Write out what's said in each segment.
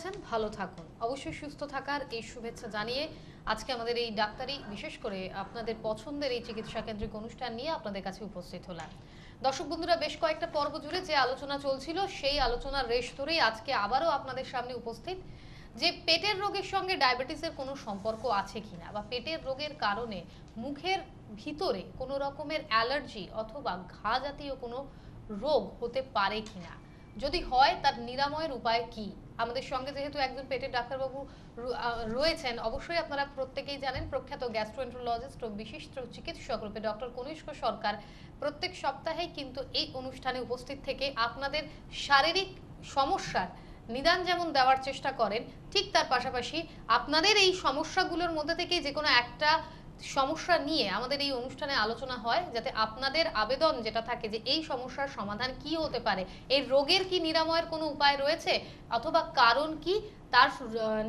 আছেন, ভালো থাকুন। অবশ্যই সুস্থ থাকার এই শুভেচ্ছা জানিয়ে আজকে আমাদের এই ডাক্তারি, বিশেষ করে আপনাদের পছন্দের এই চিকিৎসা কেন্দ্রিক অনুষ্ঠান নিয়ে আপনাদের কাছে উপস্থিত হলাম। দর্শক বন্ধুরা, বেশ কয়েকটা পর্ব জুড়ে যে আলোচনা চলছিল সেই আলোচনার রেশ ধরেই আজকে আবারও আপনাদের সামনে উপস্থিত যে পেটের রোগের সঙ্গে ডায়াবেটিসের কোনো সম্পর্ক আছে কিনা, বা পেটের রোগের কারণে মুখের ভিতরে কোনো রকমের অ্যালার্জি অথবা ঘা জাতীয় কোনো রোগ হতে পারে কিনা, যদি হয় তার নিরাময়ের উপায় কি। আমাদের সঙ্গে যেহেতু একজন পেটের ডাক্তারবাবু রয়েছেন, অবশ্যই আপনারা প্রত্যেকেই জানেন, প্রখ্যাত গ্যাস্ট্রোএন্টারোলজিস্ট ও বিশিষ্ট চিকিৎসক রূপে ডক্টর কনিষ্ক সরকার প্রত্যেক সপ্তাহেই কিন্তু এই অনুষ্ঠানে উপস্থিত থেকে আপনাদের শারীরিক সমস্যার নিদান যেমন দেওয়ার চেষ্টা করেন, ঠিক তার পাশাপাশি আপনাদের এই সমস্যাগুলোর মধ্যে থেকে যে কোনো একটা সমস্যা নিয়ে আমাদের এই অনুষ্ঠানে আলোচনা হয়, যাতে আপনাদের আবেদন যেটা থাকে যে এই সমস্যার সমাধান কি হতে পারে, এই রোগের কি নিরাময়ের কোনো উপায় রয়েছে, অথবা কারণ কি, তার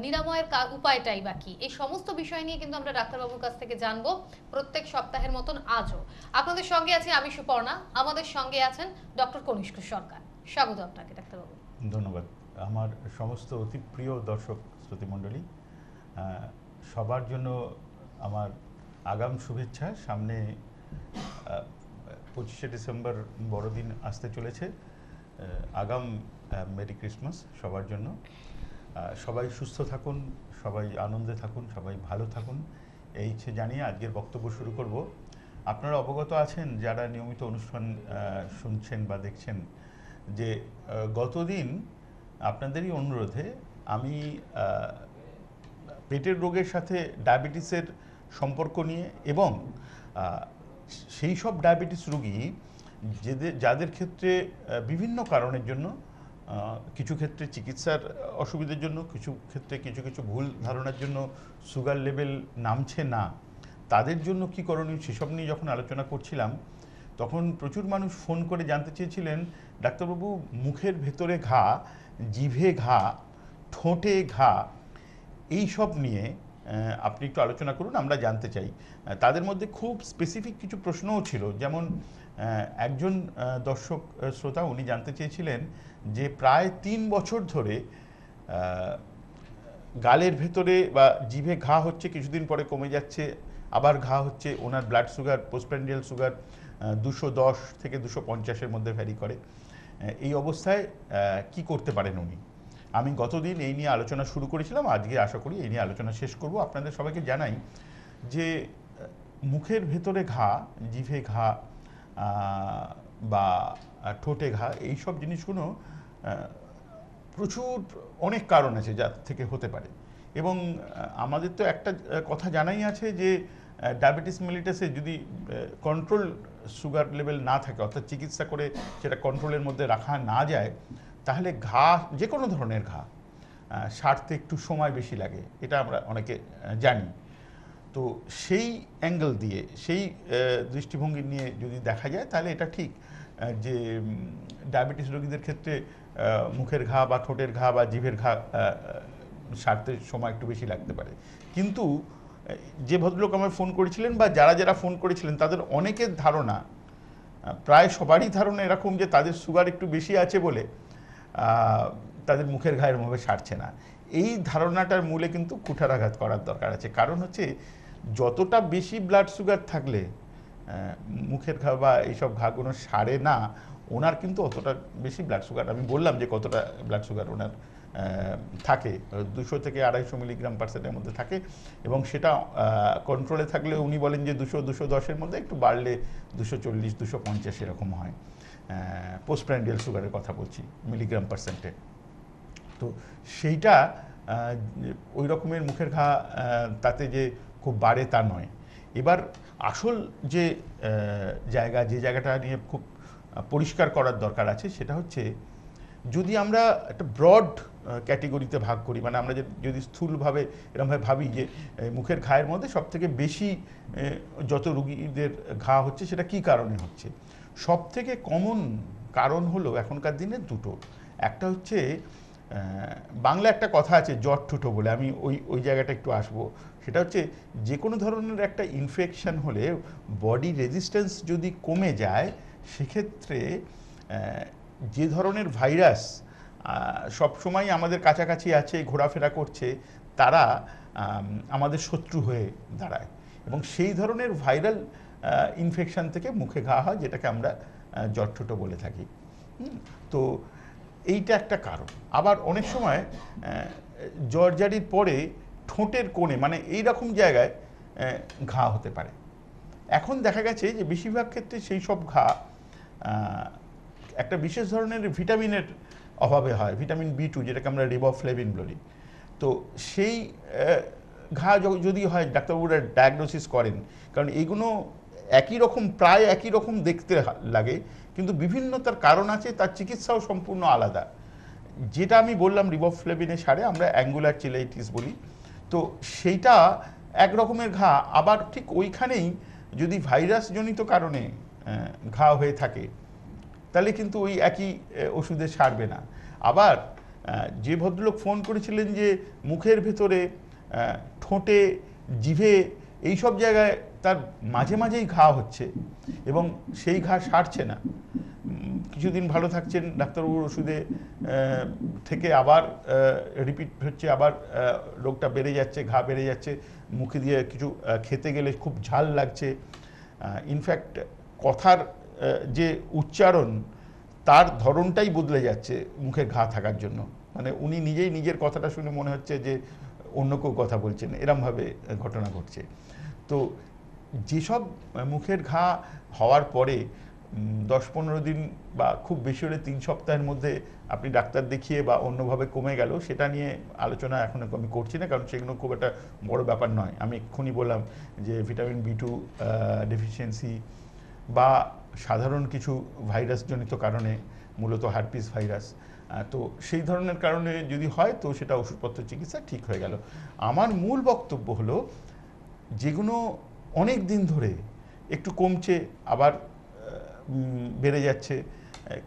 নিরাময়ের উপায়টাই বা কি, এই সমস্ত বিষয় নিয়ে কিন্তু আমরা ডাক্তারবাবুর কাছ থেকে জানবো প্রত্যেক সপ্তাহের মতন আজও। আপনাদের সঙ্গে আছি আমি সুপর্ণা, আমাদের সঙ্গে আছেন ডক্টর কনিষ্ক সরকার। স্বাগত আপনাকে ডাক্তারবাবু। ধন্যবাদ। আমার সমস্ত অতি প্রিয় দর্শক শ্রোতৃমণ্ডলী, সবার জন্য আমার আগাম শুভেচ্ছা। সামনে 25শে ডিসেম্বর বড়দিন আসতে চলেছে। আগাম মেরি ক্রিসমাস সবার জন্য। সবাই সুস্থ থাকুন, সবাই আনন্দে থাকুন, সবাই ভালো থাকুন, এই ইচ্ছে জানিয়ে আজকের বক্তব্য শুরু করব। আপনারা অবগত আছেন যারা নিয়মিত অনুষ্ঠান শুনছেন বা দেখছেন, যে গতদিন আপনাদেরই অনুরোধে আমি পেটের রোগের সাথে ডায়াবেটিসের সম্পর্ক নিয়ে এবং সেই সব ডায়াবেটিস রোগী যাদের ক্ষেত্রে বিভিন্ন কারণের জন্য, কিছু ক্ষেত্রে চিকিৎসার অসুবিধার জন্য, কিছু ক্ষেত্রে কিছু ভুল ধারণার জন্য সুগার লেভেল নামছে না, তাদের জন্য কী করণীয় সেসব নিয়ে যখন আলোচনা করছিলাম, তখন প্রচুর মানুষ ফোন করে জানতে চেয়েছিলেন, ডাক্তারবাবু মুখের ভেতরে ঘা, জিভে ঘা, ঠোঁটে ঘা, এই সব নিয়ে আপনি একটু আলোচনা করুন, আমরা জানতে চাই। তাদের মধ্যে খুব স্পেসিফিক কিছু প্রশ্নও ছিল। যেমন একজন দর্শক শ্রোতা উনি জানতে চেয়েছিলেন যে প্রায় 3 বছর ধরে গালের ভেতরে বা জিভে ঘা হচ্ছে, কিছুদিন পরে কমে যাচ্ছে, আবার ঘা হচ্ছে। ওনার ব্লাড সুগার, পোস্টপ্রান্ডিয়াল সুগার 210 থেকে 250-এর মধ্যে ভ্যারি করে। এই অবস্থায় কি করতে পারেন উনি? আমি গতদিন এই নিয়ে আলোচনা শুরু করেছিলাম, আজকে আশা করি এই নিয়ে আলোচনা শেষ করব। আপনাদের সবাইকে জানাই যে মুখের ভেতরে ঘা, জিভে ঘা বা ঠোঁটে ঘা, এইসব জিনিসগুলো প্রচুর অনেক কারণ আছে যার থেকে হতে পারে। এবং আমাদের তো একটা কথা জানাই আছে যে ডায়াবেটিস মেলিটাসে যদি কন্ট্রোল সুগার লেভেল না থাকে, অর্থাৎ চিকিৎসা করে সেটা কন্ট্রোলের মধ্যে রাখা না যায়, তাহলে ঘা, যে কোনো ধরনের ঘা, সারতে একটু সময় বেশি লাগে, এটা আমরা অনেকে জানি। তো সেই অ্যাঙ্গেল দিয়ে, সেই দৃষ্টিভঙ্গি নিয়ে যদি দেখা যায়, তাহলে এটা ঠিক যে ডায়াবেটিস রোগীদের ক্ষেত্রে মুখের ঘা বা ঠোঁটের ঘা বা জিভের ঘা সারতে সময় একটু বেশি লাগতে পারে। কিন্তু যে ভদ্রলোক আমায় ফোন করেছিলেন বা যারা ফোন করেছিলেন, তাদের অনেকের ধারণা, প্রায় সবারই ধারণা এরকম যে তাদের সুগার একটু বেশি আছে বলে তাদের মুখের ঘা এরমভাবে সারছে না। এই ধারণাটার মূলে কিন্তু কুঠারাঘাত করার দরকার আছে। কারণ হচ্ছে, যতটা বেশি ব্লাড সুগার থাকলে মুখের ঘা বা এইসব ঘাগুলো সারে না। ওনার কিন্তু অতটা বেশি ব্লাড সুগার, আমি বললাম যে কতটা ব্লাড সুগার ওনার থাকে, 200 থেকে 250 মিলিগ্রাম পার্সেন্টের মধ্যে থাকে, এবং সেটা কন্ট্রোলে থাকলে উনি বলেন যে 200-210-এর মধ্যে, একটু বাড়লে 240-250 এরকম হয়। পোস্টপ্রান্ডিয়াল সুগারের কথা বলছি, মিলিগ্রাম পার্সেন্টে। তো সেইটা ওই রকমের মুখের ঘা তাতে যে খুব বাড়ে তা নয়। এবার আসল যে জায়গাটা নিয়ে খুব পরিষ্কার করার দরকার আছে, সেটা হচ্ছে, যদি আমরা একটা ব্রড ক্যাটেগরিতে ভাগ করি, মানে আমরা যদি স্থূলভাবে এরকমভাবে ভাবি যে মুখের ঘায়ের মধ্যে সবথেকে বেশি যত রুগীদের ঘা হচ্ছে সেটা কি কারণে হচ্ছে, সবথেকে কমন কারণ হলো এখনকার দিনে দুটো। একটা হচ্ছে, বাংলা একটা কথা আছে জটঠুটো বলে, আমি ওই জায়গাটা একটু আসবো। সেটা হচ্ছে, যে কোনো ধরনের একটা ইনফেকশন হলে বডি রেজিস্ট্যান্স যদি কমে যায়, সেক্ষেত্রে যে ধরনের ভাইরাস সব সময় আমাদের কাছাকাছি আছে, ঘোরাফেরা করছে, তারা আমাদের শত্রু হয়ে দাঁড়ায় এবং সেই ধরনের ভাইরাল ইনফেকশন থেকে মুখে ঘা হয়, যেটাকে আমরা জটঠুটো বলে থাকি। তো এইটা একটা কারণ। আবার অনেক সময় জর্জারির পরে ঠোঁটের কোণে, মানে এই রকম জায়গায় ঘা হতে পারে। এখন দেখা গেছে যে বেশিরভাগ ক্ষেত্রে সেই সব ঘা একটা বিশেষ ধরনের ভিটামিনের অভাবে হয়, ভিটামিন B2, যেটাকে আমরা রিবোফ্লেভিন বলি। তো সেই ঘা যদি হয়, ডাক্তারবাবুরা ডায়াগনোসিস করেন, কারণ এইগুলো একই রকম, প্রায় একই রকম দেখতে লাগে, কিন্তু বিভিন্ন তার কারণ আছে, তার চিকিৎসাও সম্পূর্ণ আলাদা। যেটা আমি বললাম রিবোফ্লেভিনের সারে আমরা অ্যাঙ্গুলার চিলাইটিস বলি। তো সেইটা এক রকমের ঘা, আবার ঠিক ওইখানেই যদি ভাইরাসজনিত কারণে ঘা হয়ে থাকে, তাহলে কিন্তু ওই একই ওষুধে সারবে না। আবার যে ভদ্রলোক ফোন করেছিলেন যে মুখের ভেতরে, ঠোঁটে, জিভে, এই সব জায়গায় তার মাঝে মাঝেই ঘা হচ্ছে এবং সেই ঘা সারছে না, কিছুদিন ভালো থাকছেন, ডাক্তারবাবুর ওষুধে থেকে আবার রিপিট হচ্ছে, আবার রোগটা বেড়ে যাচ্ছে, ঘা বেড়ে যাচ্ছে, মুখে দিয়ে কিছু খেতে গেলে খুব ঝাল লাগছে, ইনফ্যাক্ট কথার যে উচ্চারণ তার ধরনটাই বদলে যাচ্ছে মুখে ঘা থাকার জন্য, মানে উনি নিজেই নিজের কথাটা শুনে মনে হচ্ছে যে অন্য কেউ কথা বলছেন, এরমভাবে ঘটনা ঘটছে। তো যেসব মুখের ঘা হওয়ার পরে 10-15 দিন বা খুব বেশি হলে 3 সপ্তাহের মধ্যে আপনি ডাক্তার দেখিয়ে বা অন্যভাবে কমে গেল, সেটা নিয়ে আলোচনা এখন আমি করছি না, কারণ সেগুলো খুব একটা বড় ব্যাপার নয়। আমি এক্ষুনি বললাম যে ভিটামিন B2 ডেফিসিয়েন্সি বা সাধারণ কিছু ভাইরাসজনিত কারণে, মূলত হার্পিস ভাইরাস, তো সেই ধরনের কারণে যদি হয় তো সেটা ওষুধপত্র চিকিৎসা ঠিক হয়ে গেল। আমার মূল বক্তব্য হলো, যেগুলো অনেক দিন ধরে একটু কমছে, আবার বেড়ে যাচ্ছে,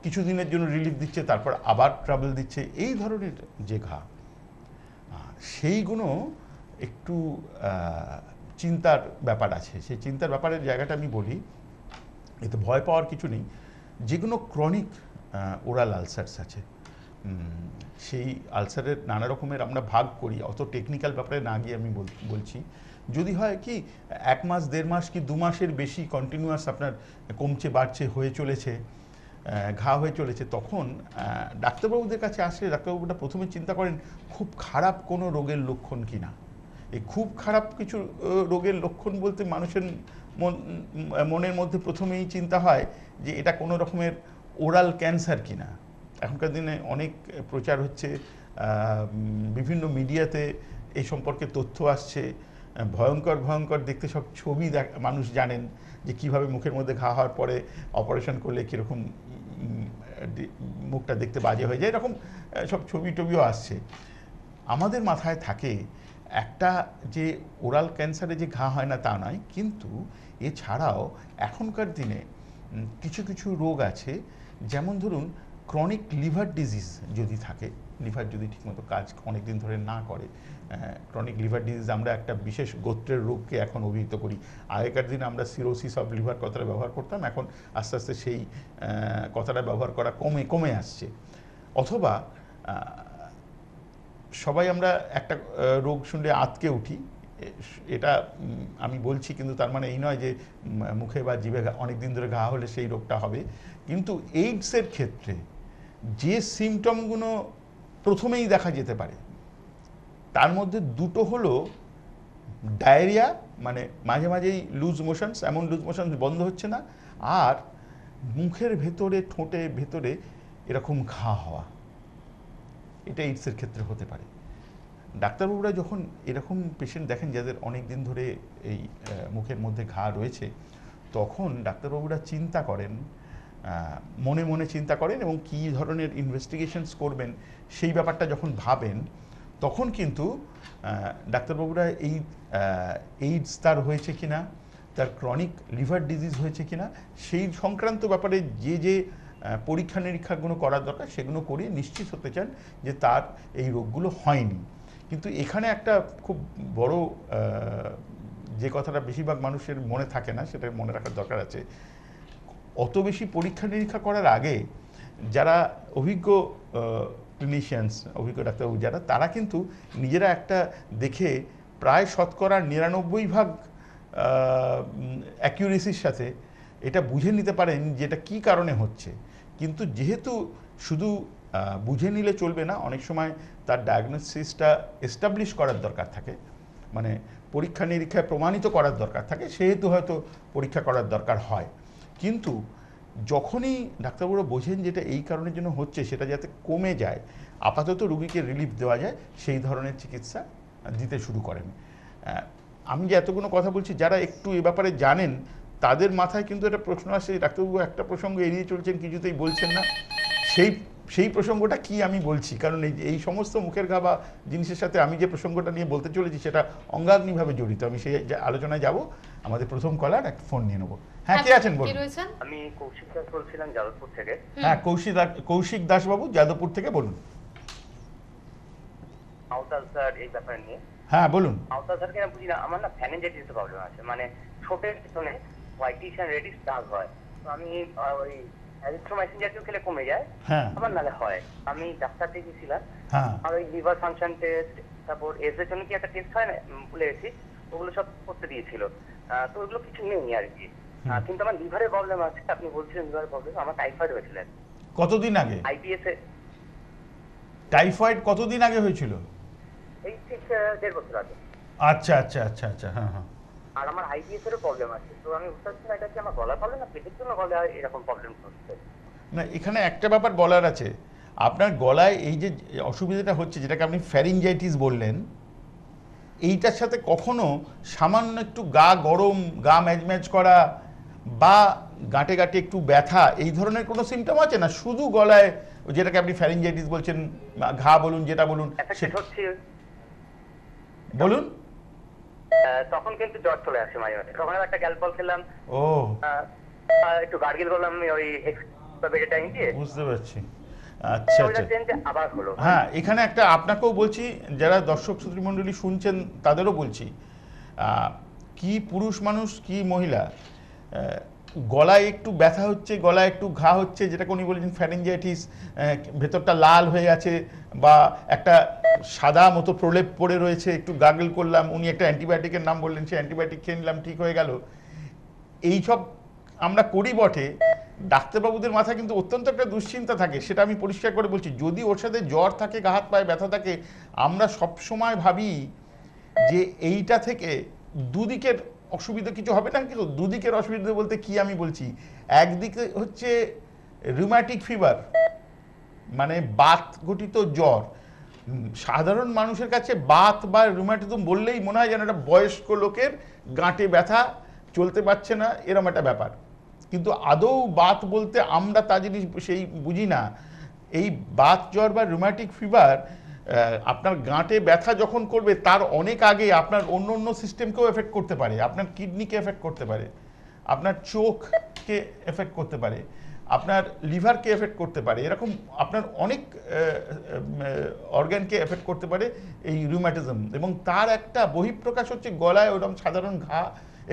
কিছুদিনের জন্য রিলিফ দিচ্ছে, তারপর আবার ট্রাবল দিচ্ছে, এই ধরনের যে ঘা, সেইগুলো একটু চিন্তার ব্যাপার আছে। সেই চিন্তার ব্যাপারের জায়গাটা আমি বলি, এতে ভয় পাওয়ার কিছু নেই। যেগুলো ক্রনিক ওরাল আলসারস আছে, সেই আলসারের নানা রকমের আমরা ভাগ করি, অত টেকনিক্যাল ব্যাপারে না গিয়ে আমি বলছি, যদি হয় কি 1 মাস, 1.5 মাস কি 2 মাসের বেশি কন্টিনিউয়াস আপনার কমছে, বাড়ছে, হয়ে চলেছে, ঘা হয়ে চলেছে, তখন ডাক্তারবাবুদের কাছে আসলে ডাক্তারবাবুটা প্রথমে চিন্তা করেন খুব খারাপ কোনো রোগের লক্ষণ কিনা। এই খুব খারাপ কিছু রোগের লক্ষণ বলতে মানুষের মনের মধ্যে প্রথমেই চিন্তা হয় যে এটা কোনো রকমের ওরাল ক্যান্সার কিনা। এখনকার দিনে অনেক প্রচার হচ্ছে, বিভিন্ন মিডিয়াতে এই সম্পর্কে তথ্য আসছে, ভয়ঙ্কর ভয়ঙ্কর দেখতে সব ছবি মানুষ জানেন যে কিভাবে মুখের মধ্যে ঘা হওয়ার পরে অপারেশন করলে কীরকম মুখটা দেখতে বাজে হয়ে যায়, এরকম সব ছবি টবিও আসছে। আমাদের মাথায় থাকে একটা যে ওরাল ক্যান্সারে যে ঘা হয় না তা নয়, কিন্তু এছাড়াও এখনকার দিনে কিছু কিছু রোগ আছে, যেমন ধরুন ক্রনিক লিভার ডিজিজ যদি থাকে, লিভার যদি ঠিকমতো কাজ অনেক দিন ধরে না করে, ক্রনিক লিভার ডিজিজ আমরা একটা বিশেষ গোত্রের রোগকে এখন অভিহিত করি। আগেকার দিনে আমরা সিরোসিস অফ লিভার কথাটা ব্যবহার করতাম, এখন আস্তে আস্তে সেই কথাটা ব্যবহার করা কমে আসছে। অথবা সবাই আমরা একটা রোগ শুনলে আঁতকে উঠি, এটা আমি বলছি, কিন্তু তার মানে এই নয় যে মুখে বা জিভে অনেক দিন ধরে ঘা হলে সেই রোগটা হবে। কিন্তু এইডসের ক্ষেত্রে যে সিমটমগুলো প্রথমেই দেখা যেতে পারে, তার মধ্যে দুটো হলো ডায়রিয়া, মানে মাঝে মাঝেই লুজ মোশনস, এমন লুজ মোশনস বন্ধ হচ্ছে না, আর মুখের ভেতরে, ঠোঁটে ভেতরে এরকম ঘা হওয়া, এটা এইডসের ক্ষেত্রে হতে পারে। ডাক্তারবাবুরা যখন এরকম পেশেন্ট দেখেন যাদের অনেক দিন ধরে এই মুখের মধ্যে ঘা রয়েছে, তখন ডাক্তারবাবুরা চিন্তা করেন, মনে মনে চিন্তা করেন, এবং কী ধরনের ইনভেস্টিগেশনস করবেন সেই ব্যাপারটা যখন ভাবেন, তখন কিন্তু ডাক্তারবাবুরা এই এইডস তার হয়েছে কিনা, তার ক্রনিক লিভার ডিজিজ হয়েছে কিনা, সেই সংক্রান্ত ব্যাপারে যে পরীক্ষা নিরীক্ষাগুলো করার দরকার সেগুলো করে নিশ্চিত হতে চান যে তার এই রোগগুলো হয়নি। কিন্তু এখানে একটা খুব বড় যে কথাটা বেশিরভাগ মানুষের মনে থাকে না, সেটা মনে রাখার দরকার আছে। অত বেশি পরীক্ষা নিরীক্ষা করার আগে যারা অভিজ্ঞ ক্লিনিশিয়ানস, অভিজ্ঞ ডাক্তারবাবু যারা, তারা কিন্তু নিজেরা একটা দেখে প্রায় শতকরা 99% অ্যাকিউরেসির সাথে এটা বুঝে নিতে পারেন যে এটা কী কারণে হচ্ছে। কিন্তু যেহেতু শুধু বুঝে নিলে চলবে না, অনেক সময় তার ডায়াগনোসিসটা এস্টাবলিশ করার দরকার থাকে, মানে পরীক্ষা নিরীক্ষায় প্রমাণিত করার দরকার থাকে, সেহেতু হয়তো পরীক্ষা করার দরকার হয়। কিন্তু যখনই ডাক্তারবাবুরা বোঝেন যেটা এই কারণের জন্য হচ্ছে, সেটা যাতে কমে যায়, আপাতত রুগীকে রিলিফ দেওয়া যায়, সেই ধরনের চিকিৎসা দিতে শুরু করেন। আমি যে এতগুলো কথা বলছি, যারা একটু এ ব্যাপারে জানেন তাদের মাথায় কিন্তু একটা প্রশ্ন আসে, ডাক্তারবাবু একটা প্রসঙ্গ এড়িয়ে চলছেন, কিছুতেই বলছেন না। সেই প্রসঙ্গটা কি আমি বলছি, কারণ এই সমস্ত মুখের ঘা বা জিনিসের সাথে আমি যে প্রসঙ্গটা নিয়ে বলতে চলেছি সেটা অঙ্গাগ্নিভাবে জড়িত। আমি সেই আলোচনায় যাব। আমাদের প্রথম কলার একটা ফোন নিয়ে নেবো। হ্যাঁ, কে আছেন বলুন। আমি কৌশিক দাস বলছিলাম যাদবপুর থেকে। হ্যাঁ, কৌশিক দাস বাবু যাদবপুর থেকে বলুন। আওতাল স্যার এই ব্যাপার নিয়ে। হ্যাঁ বলুন। আওতাল স্যারকে আমি বুঝি না, আমার না ফ্যানিনজাইটিস প্রবলেম আছে, মানে ঠোঁটের পিছনে হোয়াইটিশ এন্ড রেডিশ দাগ হয়। তো আমি ওই অ্যাজিথ্রোমাইসিন জাতীয় খেলে কমে যায়, হ্যাঁ, আমার নালে হয়। আমি ডাক্তার দেখিয়েছিলাম, হ্যাঁ, আর ওই লিভার ফাংশন টেস্ট, তারপর এজ এর জন্য কি একটা টেস্ট হয় না, ভুলে গেছি, ওগুলো সব করতে দিয়েছিল। তো ওগুলো কিছু নেই আর কি। কিন্তু আমার লিভারের প্রবলেম আছে, আপনি বলছিলেন লিভারের প্রবলেম, আমার টাইফয়েড হয়েছিল। কতদিন আগে? আইবিএস এ। টাইফয়েড কতদিন আগে হয়েছিল? এই ঠিক 1.5 বছর আগে। আচ্ছা আচ্ছা আচ্ছা আচ্ছা, হ্যাঁ হ্যাঁ। আর আমার আইবিএস এরও প্রবলেম আছে, তো আমি বুঝতে পারছি না এটা কি আমার গলার প্রবলেম না পেটের জন্য গলায় এরকম প্রবলেম হচ্ছে। না, এখানে একটা ব্যাপার বলার আছে। আপনার গলায় এই যে অসুবিধাটা হচ্ছে, যেটাকে আপনি ফ্যারিঞ্জাইটিস বললেন, এইটার সাথে কখনো সামান্য একটু গা গরম, গা ম্যাজম্যাজ করা বা গাঁটে গাঁটে একটু ব্যথা, এই ধরনের কোনো সিমটম আছে না? শুধু গলায়, যেটাকে আপনি ফ্যারিঞ্জাইটিস বলছেন, ঘা বলুন, যেটা বলুন বলুন, তখন কিন্তু জ্বর চলে আসে মাঝে মাঝে। তখন একটা গ্যালপল খেলাম, ও একটু গার্গিল করলাম ওই বেটাটাইম দিয়ে, বুঝতে পারছি। আচ্ছা আচ্ছা, আবার হলো। হ্যাঁ, এখানে একটা আপনাকেও বলছি, যারা দর্শক শ্রোতৃমণ্ডলী শুনছেন তাদেরও বলছি, কি পুরুষ মানুষ কি মহিলা, গলায় একটু ব্যথা হচ্ছে, গলায় একটু ঘা হচ্ছে, যেটাকে উনি বলেছেন ফ্যারিঞ্জাইটিস, ভেতরটা লাল হয়ে আছে বা একটা সাদা মতো প্রলেপ পড়ে রয়েছে, একটু গাগল করলাম, উনি একটা অ্যান্টিবায়োটিকের নাম বললেন, সেই অ্যান্টিবায়োটিক খেয়ে নিলাম, ঠিক হয়ে গেল। এইসব আমরা করি বটে, ডাক্তারবাবুদের মাথায় কিন্তু অত্যন্ত একটা দুশ্চিন্তা থাকে, সেটা আমি পরিষ্কার করে বলছি। যদি ওর সাথে জ্বর থাকে, গা হাত পায়ে ব্যথা থাকে, আমরা সবসময় ভাবি যে এইটা থেকে দুদিকের অসুবিধা কিছু হবে না। কিন্তু দুদিকের অসুবিধা বলতে কি আমি বলছি, একদিকে হচ্ছে রিউম্যাটিক ফিভার, মানে বাত ঘটিত জ্বর। সাধারণ মানুষের কাছে বাত বা রুমাটিজম বললেই মনে হয় যেন একটা বয়স্ক লোকের গাঁটে ব্যথা, চলতে পারছে না, এরম একটা ব্যাপার। কিন্তু আদৌ বাত বলতে আমরা তা জিনিস সেই বুঝি না। এই বাত জ্বর বা রুম্যাটিক ফিভার আপনার গাঁটে ব্যথা যখন করবে, তার অনেক আগে আপনার অন্য অন্য সিস্টেমকেও এফেক্ট করতে পারে। আপনার কিডনিকে এফেক্ট করতে পারে, আপনার চোখকে এফেক্ট করতে পারে, আপনার লিভারকে এফেক্ট করতে পারে, এরকম আপনার অনেক অর্গানকে এফেক্ট করতে পারে এই রিউম্যাটিজম। এবং তার একটা বহিঃপ্রকাশ হচ্ছে গলায় ওরকম সাধারণ ঘা,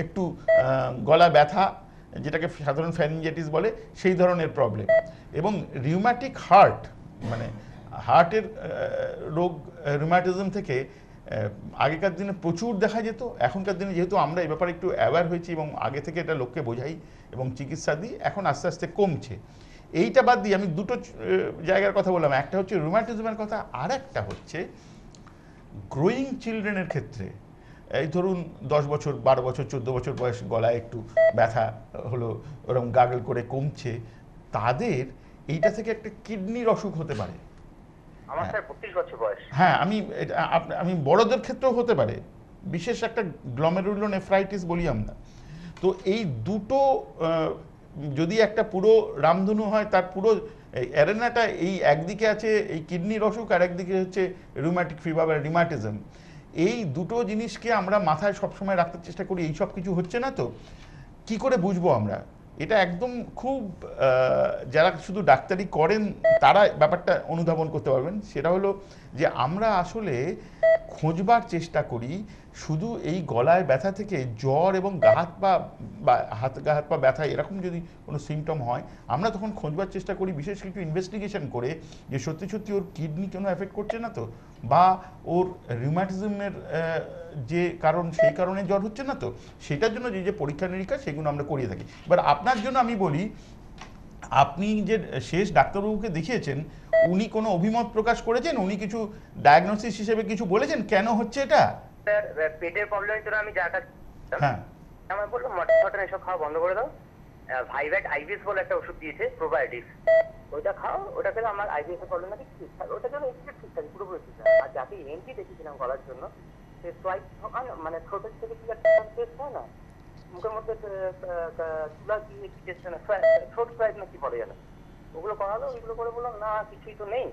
একটু গলা ব্যথা, যেটাকে সাধারণ ফ্যারিঞ্জাইটিস বলে, সেই ধরনের প্রবলেম। এবং রিউম্যাটিক হার্ট, মানে হার্টের রোগ রিউম্যাটিজম থেকে আগেকার দিনে প্রচুর দেখা যেত। এখনকার দিনে যেহেতু আমরা এই ব্যাপারে একটু অ্যাওয়্যার হয়েছি এবং আগে থেকে এটা লোককে বোঝাই এবং চিকিৎসা দিই, এখন আস্তে আস্তে কমছে। এইটা বাদ দিয়ে আমি দুটো জায়গার কথা বললাম, একটা হচ্ছে রুম্যাটিজমের কথা, আর একটা হচ্ছে গ্রোয়িং চিলড্রেনের ক্ষেত্রে। এই ধরুন 10 বছর, 12 বছর, 14 বছর বয়স, গলায় একটু ব্যথা হলো, ওরকম গাগল করে কমছে, তাদের এইটা থেকে একটা কিডনির অসুখ হতে পারে। আমার স্যার 25 বছর বয়স। হ্যাঁ, আমি বড়দের ক্ষেত্রেও হতে পারে, বিশেষ একটা গ্লোমেরুলোনেফ্রাইটিস বলি আমরা। তো এই দুটো যদি একটা পুরো রামধনু হয়, তার পুরো অ্যারেনাটা এই একদিকে আছে এই কিডনির অসুখ, আর একদিকে হচ্ছে রুম্যাটিক ফিভার বা রিমাটিজম। এই দুটো জিনিসকে আমরা মাথায় সবসময় রাখতে চেষ্টা করি। এই সব কিছু হচ্ছে না তো কি করে বুঝবো আমরা? এটা একদম খুব যারা শুধু ডাক্তারি করেন তারা ব্যাপারটা অনুধাবন করতে পারবেন। সেটা হলো যে আমরা আসলে খোঁজবার চেষ্টা করি শুধু এই গলায় ব্যথা থেকে জ্বর এবং গা হাত পা ব্যথা এরকম যদি কোনো সিমটম হয়, আমরা তখন খোঁজবার চেষ্টা করি বিশেষ কিছু ইনভেস্টিগেশন করে যে সত্যি সত্যি ওর কিডনি কোনো এফেক্ট করছে না তো, বা ওর রিউম্যাটিজমের যে কারণ সেই কারণে জ্বর হচ্ছে না তো, সেটার জন্য যে যে পরীক্ষা নিরীক্ষা সেগুলো আমরা করিয়ে থাকি। এবার আপনার জন্য আমি বলি, আপনি যে শেষ ডাক্তারবাবুকে দেখিয়েছেন উনি কোনো অভিমত প্রকাশ করেছেন? উনি কিছু ডায়াগনোসিস হিসেবে কিছু বলেছেন কেন হচ্ছে এটা? স্যার পেটের প্রবলেমের জন্য আমি যার কাছে হ্যাঁ, আমার বললো মটন এসব খাওয়া বন্ধ করে দাও, ভাইভ্যাট আইভিস বলে একটা ওষুধ দিয়েছে, প্রোবায়োটিক্স, ওইটা খাও, ওটা খেলে আমার আইভিএস এর প্রবলেম নাকি ঠিক থাকে, ওটার জন্য একটু ঠিক থাকে, পুরোপুরি ঠিক থাকে। আর যাকে এনটি দেখেছিলাম করার জন্য, সে সোয়াইপ মানে ঠোঁটের থেকে কি একটা টেস্ট হয় না, মুখের মধ্যে তুলা দিয়ে কি টেস্ট হয় না, ঠোঁট সোয়াইপ না কি বলে জানো, ওগুলো করালো, ওইগুলো করে বললাম না কিছুই তো নেই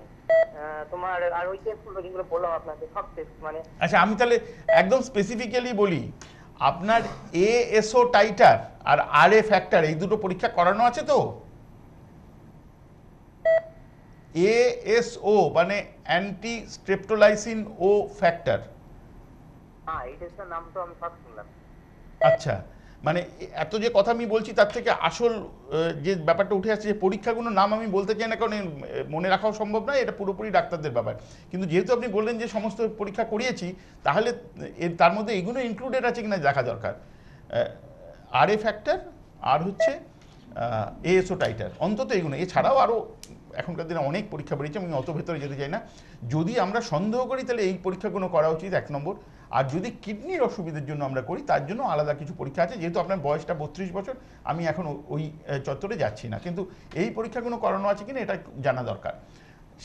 তোমার। আর ওই টেস্টগুলো যেগুলো বললাম আপনাকে সব টেস্ট মানে। আচ্ছা আমি তাহলে একদম স্পেসিফিক্যালি বলি, আপনার এএসও টাইটার আর আরএ ফ্যাক্টর এই দুটো পরীক্ষা করানো আছে তো? এএসও মানে অ্যান্টি স্ট্রেপ্টোলাইসিন ও ফ্যাক্টর। হ্যাঁ এই টেস্টের নাম তো আমি সব শুনলাম। আচ্ছা, মানে এত যে কথা আমি বলছি তার থেকে আসল যে ব্যাপারটা উঠে আসছে, যে পরীক্ষাগুলোর নাম আমি বলতে চাই না কারণ মনে রাখাও সম্ভব নয়, এটা পুরোপুরি ডাক্তারদের ব্যাপার। কিন্তু যেহেতু আপনি বললেন যে সমস্ত পরীক্ষা করিয়েছি, তাহলে তার মধ্যে এগুলো ইনক্লুডেড আছে কিনা দেখা দরকার। আরএ ফ্যাক্টর আর হচ্ছে এএসও টাইটার, অন্তত এগুলো। এছাড়াও আরও এখনকার দিনে অনেক পরীক্ষা বেরিয়েছে, আমি অত ভেতরে যেতে চাই না। যদি আমরা সন্দেহ করি তাহলে এই পরীক্ষাগুলো করা উচিত 1 নম্বর। আর যদি কিডনির অসুবিধার জন্য আমরা করি তার জন্য আলাদা কিছু পরীক্ষা আছে। যেহেতু আপনার বয়সটা 32 বছর, আমি এখন ওই চত্বরে যাচ্ছি না, কিন্তু এই পরীক্ষাগুলো করানো আছে কিনা এটা জানা দরকার।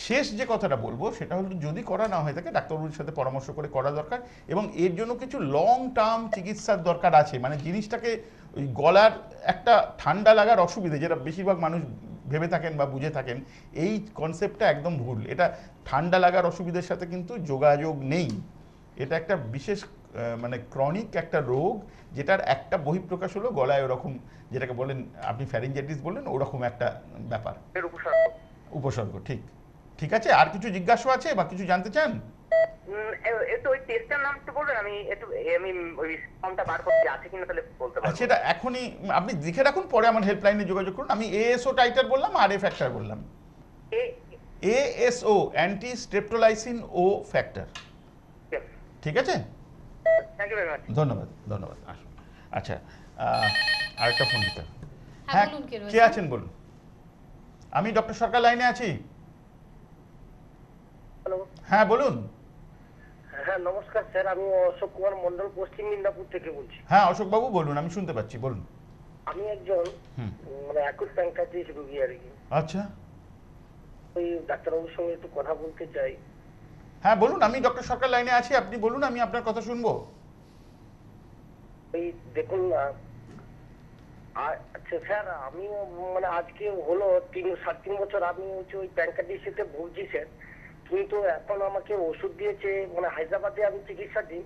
শেষ যে কথাটা বলবো সেটা হলো, যদি করা না হয়ে থাকে ডাক্তারবাবুর সাথে পরামর্শ করে করা দরকার, এবং এর জন্য কিছু লং টার্ম চিকিৎসার দরকার আছে। মানে জিনিসটাকে ওই গলার একটা ঠান্ডা লাগার অসুবিধে, যেটা বেশিরভাগ মানুষ ভেবে থাকেন বা বুঝে থাকেন, এই কনসেপ্টটা একদম ভুল। এটা ঠান্ডা লাগার অসুবিধার সাথে কিন্তু যোগাযোগ নেই। এটা একটা বিশেষ মানে ক্রনিক একটা রোগ, যেটার একটা বহিঃপ্রকাশ হলো গলায় ওরকম, যেটাকে বলেন আপনি ফ্যারিঞ্জাইটিস বললেন, ওরকম একটা ব্যাপার, উপসর্গ। ঠিক ঠিক আছে, আর কিছু জিজ্ঞাসা আছে বা কিছু জানতে চান? একটু ওই টেস্টের নাম একটু বলবেন, আমি ওই ফর্মটা বার করতে আছে কিনা তাহলে বলতে পারবো। সেটা এখনই আপনি লিখে রাখুন, পরে আমার হেল্পলাইনে যোগাযোগ করুন। আমি এএসও টাইটার বললাম, আর এ ফ্যাক্টর বললাম। এএসও অ্যান্টি স্ট্রেপ্টোলাইসিন ও ফ্যাক্টর। ঠিক আছে, থ্যাংক ইউ ভেরি মাচ। ধন্যবাদ ধন্যবাদ। আসুন। আচ্ছা, আরেকটা ফোন দিতে হবে। হ্যাঁ, হ্যাঁ, বলুন, কে রয়েছেন? কে আছেন বলুন। আমি ডক্টর সরকার লাইনে আছি। হ্যালো। হ্যাঁ বলুন। হ্যাঁ নমস্কার স্যার, আমি অশোক কুমার মন্ডল, পশ্চিম মিদনাপুর থেকে বলছি। হ্যাঁ অশোকবাবু বলুন, আমি শুনতে পাচ্ছি, বলুন। আমি একজন মানে অ্যাকুট প্যাঙ্ক্রাইটিস রোগী আর কি। আচ্ছা, ওই ডাক্তারবাবুর সঙ্গে একটু কথা বলতে চাই। হ্যাঁ বলুন, আমি ডক্টর সরকার লাইনে আছি, আপনি বলুন, আমি আপনার কথা শুনবো। ওই দেখুন আচ্ছা স্যার, আমি মানে আজকে হলো 3-3.5 বছর আমি হচ্ছে ওই প্যাঙ্ক্রাইটিসে ভুগছি স্যার। কিন্তু এখন আমাকে ওষুধ দিয়েছে, মানে হায়দ্রাবাদে আমি চিকিৎসা দিই,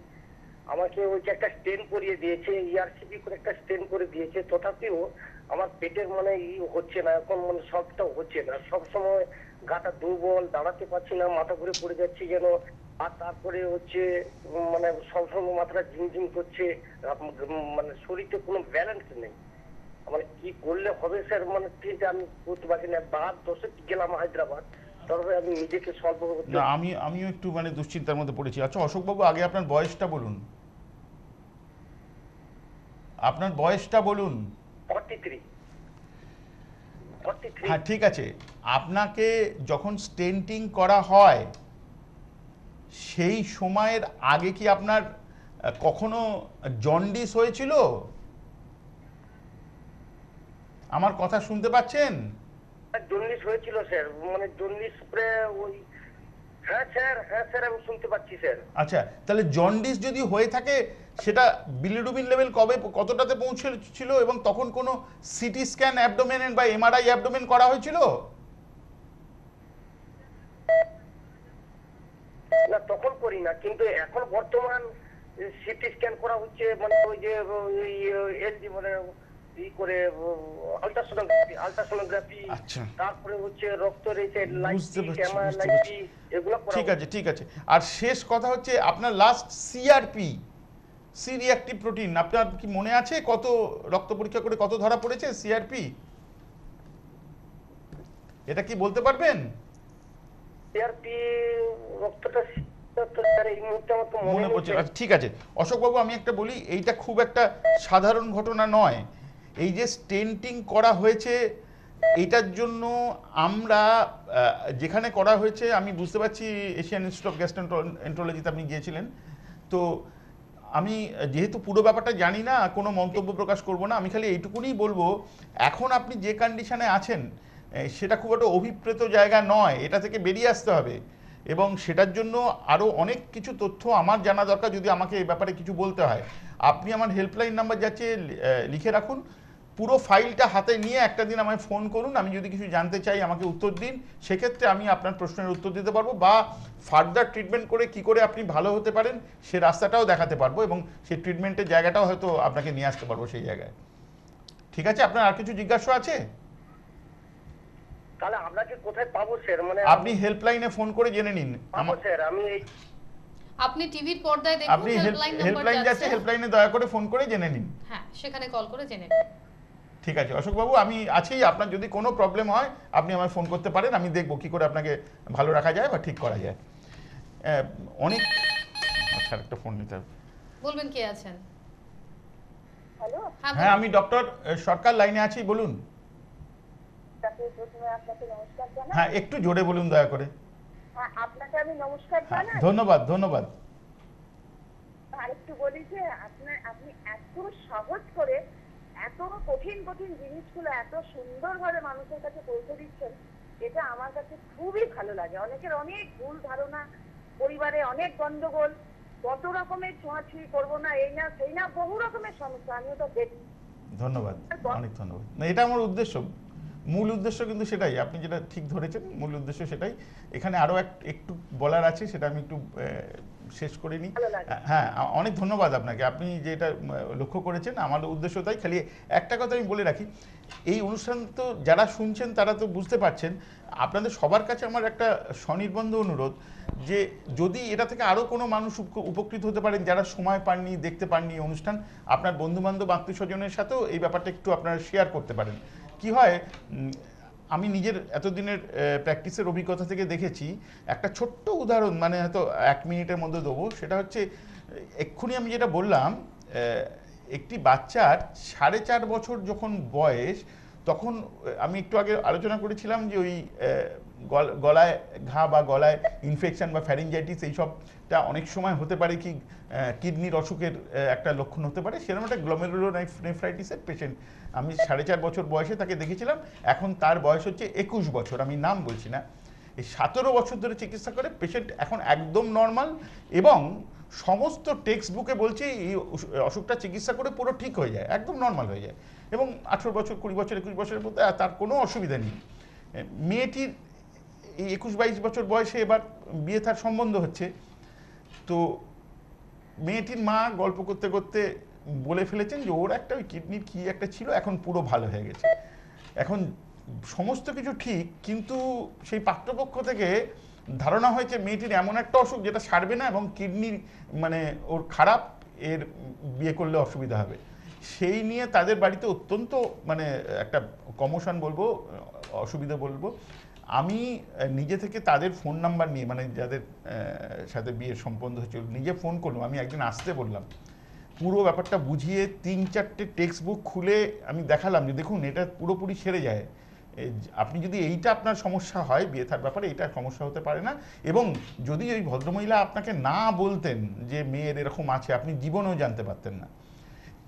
আমাকে ওই যে একটা স্টেন করিয়ে দিয়েছে, ইআরসিপি করে একটা স্টেন করে দিয়েছে, তথাপিও আমার পেটের মানে হচ্ছে না এখন, মানে সবটা হচ্ছে না, সবসময় গাটা দুর্বল, দাঁড়াতে পারছি না, মাথা ঘুরে পড়ে যাচ্ছি যেন। আর তারপরে হচ্ছে মানে সবসময় মাথাটা ঝিমঝিম করছে, মানে শরীরে কোনো ব্যালেন্স নেই। মানে কি করলে হবে স্যার, মানে ঠিক আমি করতে পারছি না। 10 গেলাম হায়দ্রাবাদ, তারপরে আমি নিজেকে সলভ করতে। না, আমিও একটু মানে দুশ্চিন্তার মধ্যে পড়েছি। আচ্ছা অশোকবাবু, আগে আপনার বয়সটা বলুন। আপনার বয়সটা বলুন। 43। হ্যাঁ ঠিক আছে, আপনাকে যখন স্টেন্টিং করা হয় সেই সময়ের আগে কি আপনার কখনো জন্ডিস হয়েছিল? আমার কথা শুনতে পাচ্ছেন? জন্ডিস হয়েছিল স্যার, মানে জন্ডিস পরে ওই। হ্যাঁ স্যার আমি শুনতে পাচ্ছি স্যার। আচ্ছা, তাহলে জন্ডিস যদি হয়ে থাকে সেটা বিলিরুবিন লেভেল কতটাতে পৌঁছেছিল, এবং তখন কোনো সিটি স্ক্যান অ্যাবডোমেন বা এমআরআই অ্যাবডোমেন করা হয়েছিল? না তখন করি না, কিন্তু এখন বর্তমান সিটি স্ক্যান করা হচ্ছে, মানে ওই যে এলজি মানে করে আলট্রাসোনোগ্রাফি, আচ্ছা, তারপরে হচ্ছে রক্ত রেটে বুঝতে পারছি, ক্যামেরা বুঝতে পারছি। এগুলো ঠিক আছে, ঠিক আছে। আর শেষ কথা হচ্ছে আপনার last CRP, C reactive protein, আপনার কি মনে আছে কত রক্ত পরীক্ষা করে কত ধরা পড়েছে সিআরপি? এটা কি বলতে পারবেন? সিআরপি রক্তটা এই মুহূর্তে আমার তো মনে পড়ছে না। ঠিক আছে অশোকবাবু, আমি একটা বলি, এইটা খুব একটা সাধারণ ঘটনা নয়। এই যে স্টেন্টিং করা হয়েছে এইটার জন্য আমরা যেখানে করা হয়েছে আমি বুঝতে পারছি এশিয়ান ইনস্টিটিউট অফ গ্যাস্ট্রোএন্টারোলজিতে আপনি গিয়েছিলেন। তো আমি যেহেতু পুরো ব্যাপারটা জানি না, কোনো মন্তব্য প্রকাশ করব না, আমি খালি এইটুকুনি বলবো এখন আপনি যে কন্ডিশনে আছেন সেটা খুব একটা অভিপ্রেত জায়গা নয়, এটা থেকে বেরিয়ে আসতে হবে। এবং সেটার জন্য আরও অনেক কিছু তথ্য আমার জানা দরকার যদি আমাকে এই ব্যাপারে কিছু বলতে হয়। আপনি আমার হেল্পলাইন নাম্বার যাচ্ছে লিখে রাখুন, পুরো ফাইলটা হাতে নিয়ে একটা দিন আমায় ফোন করুন, আমি যদি কিছু জানতে চাই আমাকে উত্তর দিন, সেক্ষেত্রে আমি আপনার প্রশ্নের উত্তর দিতে পারবো, বা ফার্দার ট্রিটমেন্ট করে কি করে আপনি ভালো হতে পারেন সে রাস্তাটাও দেখাতে পারবো, এবং সেই ট্রিটমেন্টের জায়গাটাও হয়তো আপনাকে নিয়ে আসতে পারবো সেই জায়গায়। ঠিক আছে, আপনার আর কিছু জিজ্ঞাসা আছে? তাহলে আপনাকে কোথায় পাবো স্যার? মানে আপনি হেল্পলাইনে ফোন করে জেনে নিন। পাবো স্যার, আমি এই আপনি টিভির পর্দায় দেখুন আপনি হেল্পলাইন নাম্বার হেল্পলাইন যাচ্ছে, যাচ্ছে, হেল্পলাইনে দয়া করে ফোন করে জেনে নিন। হ্যাঁ সেখানে কল করে জেনে নিন। ঠিক আছে অশোকবাবু, আমি আছি, আপনার যদি কোনো প্রবলেম হয় আপনি আমায় ফোন করতে পারেন, আমি দেখবো কী করে আপনাকে ভালো রাখা যায় বা ঠিক করা যায়। অনেক আচ্ছা, একটা ফোন নিতে হবে। বলবেন কে আছেন? হ্যালো, হ্যাঁ, আমি ডক্টর সরকার লাইনে আছি, বলুন। তাকে প্রথমে আপনাকে নমস্কার জানাই। হ্যাঁ, একটু জোরে বলুন দয়া করে। হ্যাঁ, আপনাকে আমি নমস্কার হ্যাঁ, জানাই। ধন্যবাদ ধন্যবাদ। আরেকটু বলি যে আপনি এত সহজ করে এত কঠিন কঠিন জিনিসগুলো এত সুন্দরভাবে মানুষের কাছে পৌঁছে দিচ্ছেন, এটা আমার কাছে খুবই ভালো লাগে। অনেকের অনেক ভুল ধারণা, পরিবারে অনেক গন্ডগোল, কত রকমের ছোঁয়াছুঁয়ি করবো না, এই না সেই না, বহু রকমের সমস্যা আমি ওটা দেখি। ধন্যবাদ, অনেক ধন্যবাদ। না, এটা আমার উদ্দেশ্য, মূল উদ্দেশ্য কিন্তু সেটাই, আপনি যেটা ঠিক ধরেছেন, মূল উদ্দেশ্য সেটাই। এখানে আরও একটু বলার আছে, সেটা আমি একটু শেষ করে নিই। ভালো লাগে। হ্যাঁ, অনেক ধন্যবাদ আপনাকে, আপনি যেটা লক্ষ্য করেছেন, আমার উদ্দেশ্য তাই। খালি একটা কথা আমি বলে রাখি, এই অনুষ্ঠান তো যারা শুনছেন তারা তো বুঝতে পারছেন, আপনাদের সবার কাছে আমার একটা স্বনির্বন্ধ অনুরোধ, যে যদি এটা থেকে আরও কোনো মানুষ উপকৃত হতে পারেন যারা সময় পাননি, দেখতে পাননি অনুষ্ঠান, আপনার বন্ধুবান্ধব আত্মীয় স্বজনের সাথেও এই ব্যাপারটা একটু আপনারা শেয়ার করতে পারেন। কি হয়, আমি নিজের এতদিনের প্র্যাকটিসের অভিজ্ঞতা থেকে দেখেছি, একটা ছোট্ট উদাহরণ, মানে হয়তো 1 মিনিটের মধ্যে দেবো, সেটা হচ্ছে এক্ষুনি আমি যেটা বললাম, একটি বাচ্চার 4.5 বছর যখন বয়স, তখন আমি একটু আগে আলোচনা করেছিলাম যে ওই গলায় ঘা বা গলায় ইনফেকশন বা ফ্যারিঞ্জাইটিস এইসবটা অনেক সময় হতে পারে, কি কিডনির অসুখের একটা লক্ষণ হতে পারে, সেরকম একটা গ্লোমেরুলোনেফ্রাইটিসের পেশেন্ট আমি 4.5 বছর বয়সে তাকে দেখেছিলাম। এখন তার বয়স হচ্ছে 21 বছর, আমি নাম বলছি না। এই 17 বছর ধরে চিকিৎসা করে পেশেন্ট এখন একদম নর্মাল, এবং সমস্ত টেক্সট বুকে বলছে এই অসুখটা চিকিৎসা করে পুরো ঠিক হয়ে যায়, একদম নর্মাল হয়ে যায়, এবং 18 বছর 20 বছর 21 বছরের মধ্যে তার কোনো অসুবিধা নেই। মেয়েটির এই 21-22 বছর বয়সে এবার বিয়ে তার সম্বন্ধ হচ্ছে। তো মেয়েটির মা গল্প করতে করতে বলে ফেলেছেন যে ওর একটা ওই কিডনির কি একটা ছিল, এখন পুরো ভালো হয়ে গেছে, এখন সমস্ত কিছু ঠিক, কিন্তু সেই পাত্রপক্ষ থেকে ধারণা হয়েছে মেয়েটির এমন একটা অসুখ যেটা সারবে না, এবং কিডনি মানে ওর খারাপ, এর বিয়ে করলে অসুবিধা হবে। সেই নিয়ে তাদের বাড়িতে অত্যন্ত মানে একটা কমোশন বলবো, অসুবিধা বলবো। আমি নিজে থেকে তাদের ফোন নাম্বার নিয়ে, মানে যাদের সাথে বিয়ের সম্বন্ধ হচ্ছিল, নিজে ফোন করলাম, আমি একদিন আসতে বললাম, পুরো ব্যাপারটা বুঝিয়ে 3-4টে টেক্সট বুক খুলে আমি দেখালাম যে দেখুন এটা পুরোপুরি সেরে যায়, আপনি যদি এইটা আপনার সমস্যা হয় বিয়ে থার ব্যাপারে, এইটা সমস্যা হতে পারে না। এবং যদি ওই ভদ্রমহিলা আপনাকে না বলতেন যে মেয়ের এরকম আছে, আপনি জীবনেও জানতে পারতেন না।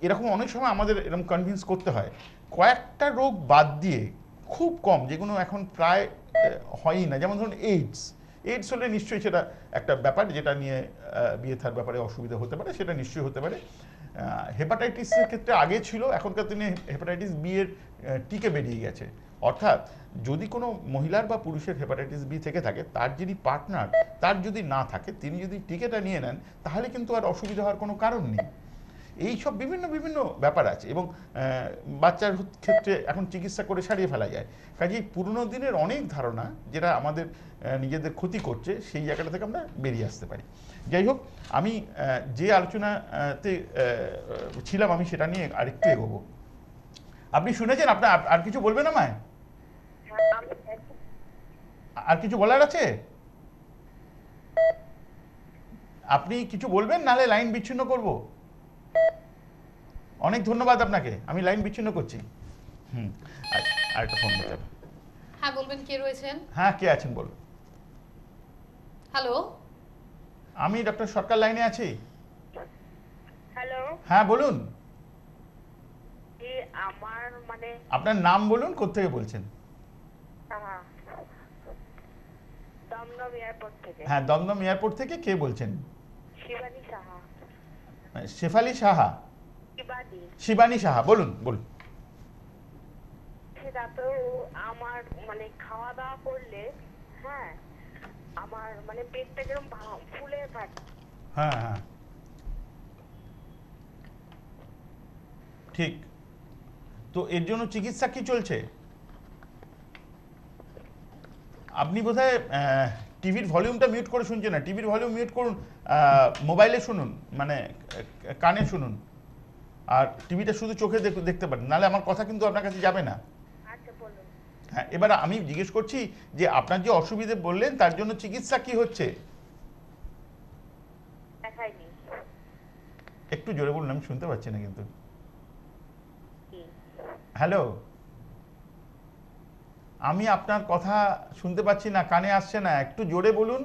এরকম অনেক সময় আমাদের এরকম কনভিন্স করতে হয়। কয়েকটা রোগ বাদ দিয়ে খুব কম, যেগুলো এখন প্রায় হয়ই না, যেমন ধরুন এইডস হলে নিশ্চয়ই সেটা একটা ব্যাপার যেটা নিয়ে বিয়ে থার ব্যাপারে অসুবিধা হতে পারে, সেটা নিশ্চয়ই হতে পারে। হেপাটাইটিসের ক্ষেত্রে আগে ছিল, এখনকার দিনে হেপাটাইটিস বি এর টিকে বেরিয়ে গেছে। অর্থাৎ যদি কোনো মহিলার বা পুরুষের হেপাটাইটিস বি থেকে থাকে, তার যিনি পার্টনার তার যদি না থাকে, তিনি যদি টিকেটা নিয়ে নেন, তাহলে কিন্তু আর অসুবিধা হওয়ার কোনো কারণ নেই। এই সব বিভিন্ন বিভিন্ন ব্যাপার আছে এবং বাচ্চার ক্ষেত্রে এখন চিকিৎসা করে সারিয়ে ফেলা যায়। কাজেই পুরনো দিনের অনেক ধারণা যেটা আমাদের নিজেদের ক্ষতি করছে সেই জায়গাটা থেকে আমরা বেরিয়ে আসতে পারি। যাই হোক, আমি যে আলোচনাতে ছিলাম আমি সেটা নিয়ে আরেকটু এগোবো। আপনি শুনেছেন, আপনার আর কিছু বলবেন আমায়? আর কিছু বলার আছে? আপনি কিছু বলবেন, নাহলে লাইন বিচ্ছিন্ন করব। অনেক ধন্যবাদ আপনাকে, আমি লাইন বিচ্ছিন্ন করছি। আরেকটা ফোন দিতে হবে। হ্যাঁ বলবেন, কে রয়েছেন? হ্যাঁ, কে আছেন বলুন। হ্যালো, আমি ডক্টর সরকার লাইনে আছি। হ্যালো, হ্যাঁ বলুন, আমার মানে আপনার নাম বলুন, কোত্থেকে বলছেন? দমদম এয়ারপোর্ট থেকে। হ্যাঁ, দমদম এয়ারপোর্ট থেকে কে বলছেন? শিবানী সাহা। শেফালি সাহা? শিবানী সাহা, বলুন বলুন। সেটা তো আমার মানে খাওয়া দাওয়া করলে, হ্যাঁ, আমার মানে পেটটা যেরকম ফুলে থাকে। হ্যাঁ হ্যাঁ, ঠিক। তো এর জন্য চিকিৎসা কি চলছে? আপনি বোধহয় টিভির ভলিউমটা মিউট করে শুনছেন না। টিভির ভলিউম মিউট করুন, মোবাইলে শুনুন, মানে কানে শুনুন। আর টিভিটা শুধু চোখে দেখতে পারেন, নাহলে আমার কথা কিন্তু আপনার কাছে যাবে না। আচ্ছা বলুন। হ্যাঁ, এবার আমি জিজ্ঞেস করছি যে আপনার যে অসুবিধে বললেন তার জন্য চিকিৎসা কি হচ্ছে? দেখাইনি। একটু জোরে বলুন, আমি শুনতে পাচ্ছি না কিন্তু। হ্যালো, আমি আপনার কথা শুনতে পাচ্ছি না, কানে আসছে না। একটু জোরে বলুন,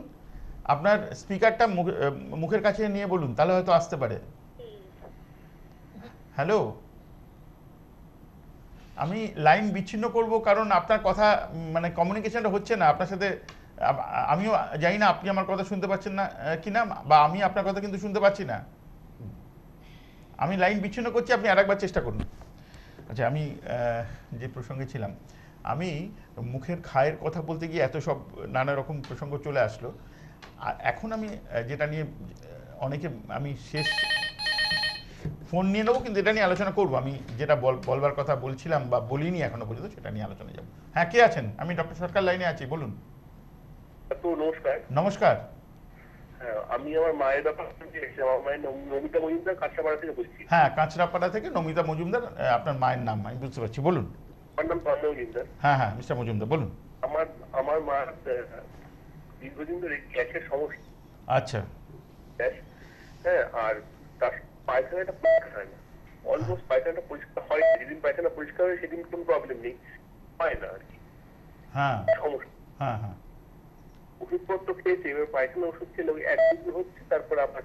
আপনার স্পিকারটা মুখের কাছে নিয়ে বলুন, তাহলে হয়তো আসতে পারে। হ্যালো, আমি লাইন বিচ্ছিন্ন করব কারণ আপনার কথা মানে কমিউনিকেশনটা হচ্ছে না আপনার সাথে। আমিও জানি না আপনি আমার কথা শুনতে পাচ্ছেন না কিনা, বা আমি আপনার কথা কিন্তু শুনতে পাচ্ছি না। আমি লাইন বিচ্ছিন্ন করছি, আপনি আরেকবার চেষ্টা করুন। আচ্ছা, আমি যে প্রসঙ্গে ছিলাম, আমি মুখের খায়ের কথা বলতে গিয়ে এত সব নানা রকম প্রসঙ্গ চলে আসলো। আর এখন আমি যেটা নিয়ে আমি শেষ ফোন নিয়ে নেবো, কিন্তু এটা নিয়ে আলোচনা করবো। আমি যেটা বলবার কথা বলছিলাম বা বলিনি এখনো পর্যন্ত, সেটা নিয়ে আলোচনা যাবো। হ্যাঁ, কে আছেন? আমি ডক্টর সরকার লাইনে আছি, বলুন। তো নমস্কার। নমস্কার। হ্যাঁ, আমি আমার মায়ের ব্যাপারে আমার মায়ের নমিতা মজুমদার কাঁচরাপাড়া থেকে বলছি। হ্যাঁ, কাঁচরাপাড়া থেকে নমিতা মজুমদার, আপনার মায়ের নাম আমি বুঝতে পারছি, বলুন। আমার নাম তন্ময় মজুমদার। হ্যাঁ হ্যাঁ, মিস্টার মজুমদার বলুন। আমার মার দীর্ঘদিন ধরে গ্যাসের সমস্যা। আচ্ছা। হ্যাঁ, আর তার পায়খানাটা পরিষ্কার হয় না। অলমোস্ট পায়খানাটা পরিষ্কার হয়, যেদিন পায়খানা পরিষ্কার হয় সেদিন কোনো প্রবলেম নেই, হয় না আর কি। হ্যাঁ সমস্যা। হ্যাঁ হ্যাঁ, ওষুধপত্র খেয়েছে, এবার পায়খানা ওষুধ খেলে ওই একদিন হচ্ছে, তারপর আবার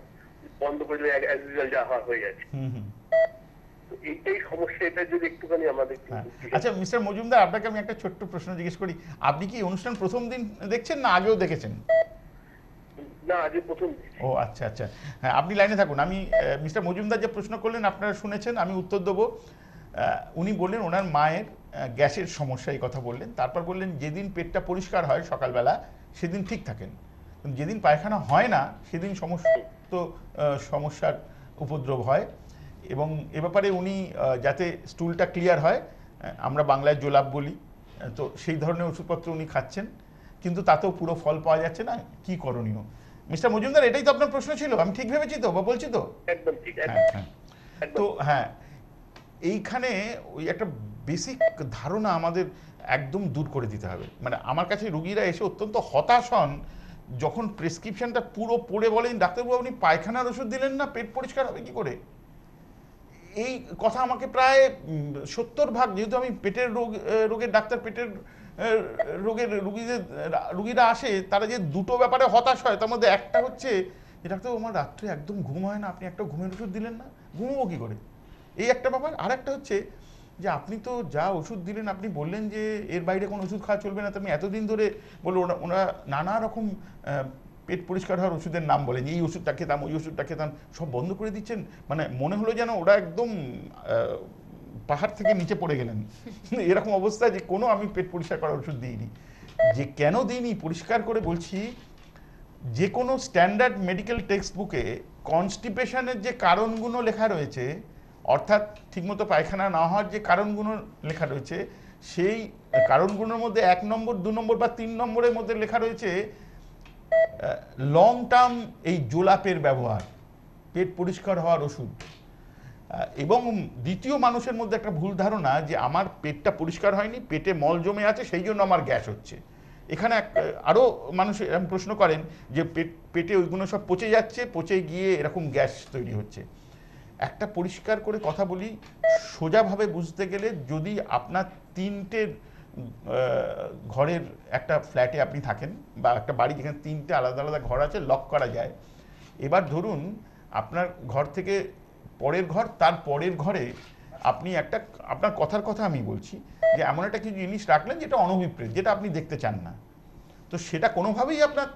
বন্ধ করে দিলে অ্যাজ ইউজুয়াল যা হয়ে যাচ্ছে। তো এইটাই সমস্যা, এটা যদি একটুখানি আমাদের। আচ্ছা মিস্টার মজুমদার, আপনাকে আমি একটা ছোট্ট প্রশ্ন জিজ্ঞেস করি। আপনি কি অনুষ্ঠান প্রথম দিন দেখছেন না আগেও দেখেছেন? না, আজকে প্রথম। ও আচ্ছা আচ্ছা, হ্যাঁ আপনি লাইনে থাকুন। আমি মিস্টার মজুমদার যে প্রশ্ন করলেন আপনারা শুনেছেন, আমি উত্তর দেবো। উনি বললেন ওনার মায়ের গ্যাসের সমস্যা, এই কথা বললেন। তারপর বললেন যেদিন পেটটা পরিষ্কার হয় সকালবেলা সেদিন ঠিক থাকেন, কিন্তু যেদিন পায়খানা হয় না সেদিন সমস্যার উপদ্রব হয়। এবং এ ব্যাপারে উনি যাতে স্টুলটা ক্লিয়ার হয়, আমরা বাংলায় জোলাপ বলি, তো সেই ধরনের ওষুধপত্র উনি খাচ্ছেন, কিন্তু তাতেও পুরো ফল পাওয়া যাচ্ছে না। কি করণীয়? মিস্টার মজুমদার, এটাই তো আপনার প্রশ্ন ছিল, আমি ঠিক ভেবেছি তো বা বলছি তো? একদম ঠিক। হ্যাঁ হ্যাঁ। তো হ্যাঁ, এইখানে ওই একটা বেসিক ধারণা আমাদের একদম দূর করে দিতে হবে। মানে আমার কাছে রুগীরা এসে অত্যন্ত হতাশ হন যখন প্রেসক্রিপশনটা পুরো পড়ে বলেন ডাক্তারবাবু আপনি পায়খানার ওষুধ দিলেন না, পেট পরিষ্কার হবে কি করে? এই কথা আমাকে প্রায় 70%, যেহেতু আমি পেটের রোগের ডাক্তার, পেটের রোগের রুগীরা আসে, তারা যে দুটো ব্যাপারে হতাশ হয়, তার মধ্যে একটা হচ্ছে যে ডাক্তারবাবু আমার রাত্রে একদম ঘুম হয় না, আপনি একটা ঘুমের ওষুধ দিলেন না, ঘুমবো কী করে? এই একটা ব্যাপার। আর একটা হচ্ছে যে আপনি তো যা ওষুধ দিলেন, আপনি বললেন যে এর বাইরে কোনো ওষুধ খাওয়া চলবে না, তো আমি এতদিন ধরে বলবো, ওনারা নানা রকম পেট পরিষ্কার হওয়ার ওষুধের নাম বলেন, এই ওষুধটা খেতাম, ওই ওষুধটা খেতাম, সব বন্ধ করে দিচ্ছেন। মানে মনে হলো যেন ওরা একদম পাহাড় থেকে নিচে পড়ে গেলেন এরকম অবস্থা, যে কোনো আমি পেট পরিষ্কার করার ওষুধ দিইনি। যে কেন দিইনি পরিষ্কার করে বলছি, যে কোনো স্ট্যান্ডার্ড মেডিকেল টেক্সট বুকে কনস্টিপেশনের যে কারণগুলো লেখা রয়েছে, অর্থাৎ ঠিকমতো পায়খানা না হওয়ার যে কারণগুলো লেখা রয়েছে, সেই কারণগুলোর মধ্যে 1 নম্বর, 2 নম্বর বা 3 নম্বরের মধ্যে লেখা রয়েছে লং টার্ম এই জোলাপের ব্যবহার, পেট পরিষ্কার হওয়ার ওষুধ। এবং দ্বিতীয় মানুষের মধ্যে একটা ভুল ধারণা যে আমার পেটটা পরিষ্কার হয়নি, পেটে মল জমে আছে, সেই জন্য আমার গ্যাস হচ্ছে। এখানে আরও মানুষ এরকম প্রশ্ন করেন যে পেটে ওইগুলো সব পচে যাচ্ছে, পচে গিয়ে এরকম গ্যাস তৈরি হচ্ছে। একটা পরিষ্কার করে কথা বলি, সোজাভাবে বুঝতে গেলে যদি আপনার 3টে ঘরের একটা ফ্ল্যাটে আপনি থাকেন বা একটা বাড়ি যেখানে 3টে আলাদা আলাদা ঘর আছে, লক করা যায়। এবার ধরুন আপনার ঘর থেকে পরের ঘর, তার পরের ঘরে আপনি একটা, আপনার কথার কথা আমি বলছি, যে এমন একটা কিছু জিনিস রাখলেন যেটা অনভিপ্রেত, যেটা আপনি দেখতে চান না, তো সেটা কোনোভাবেই আপনার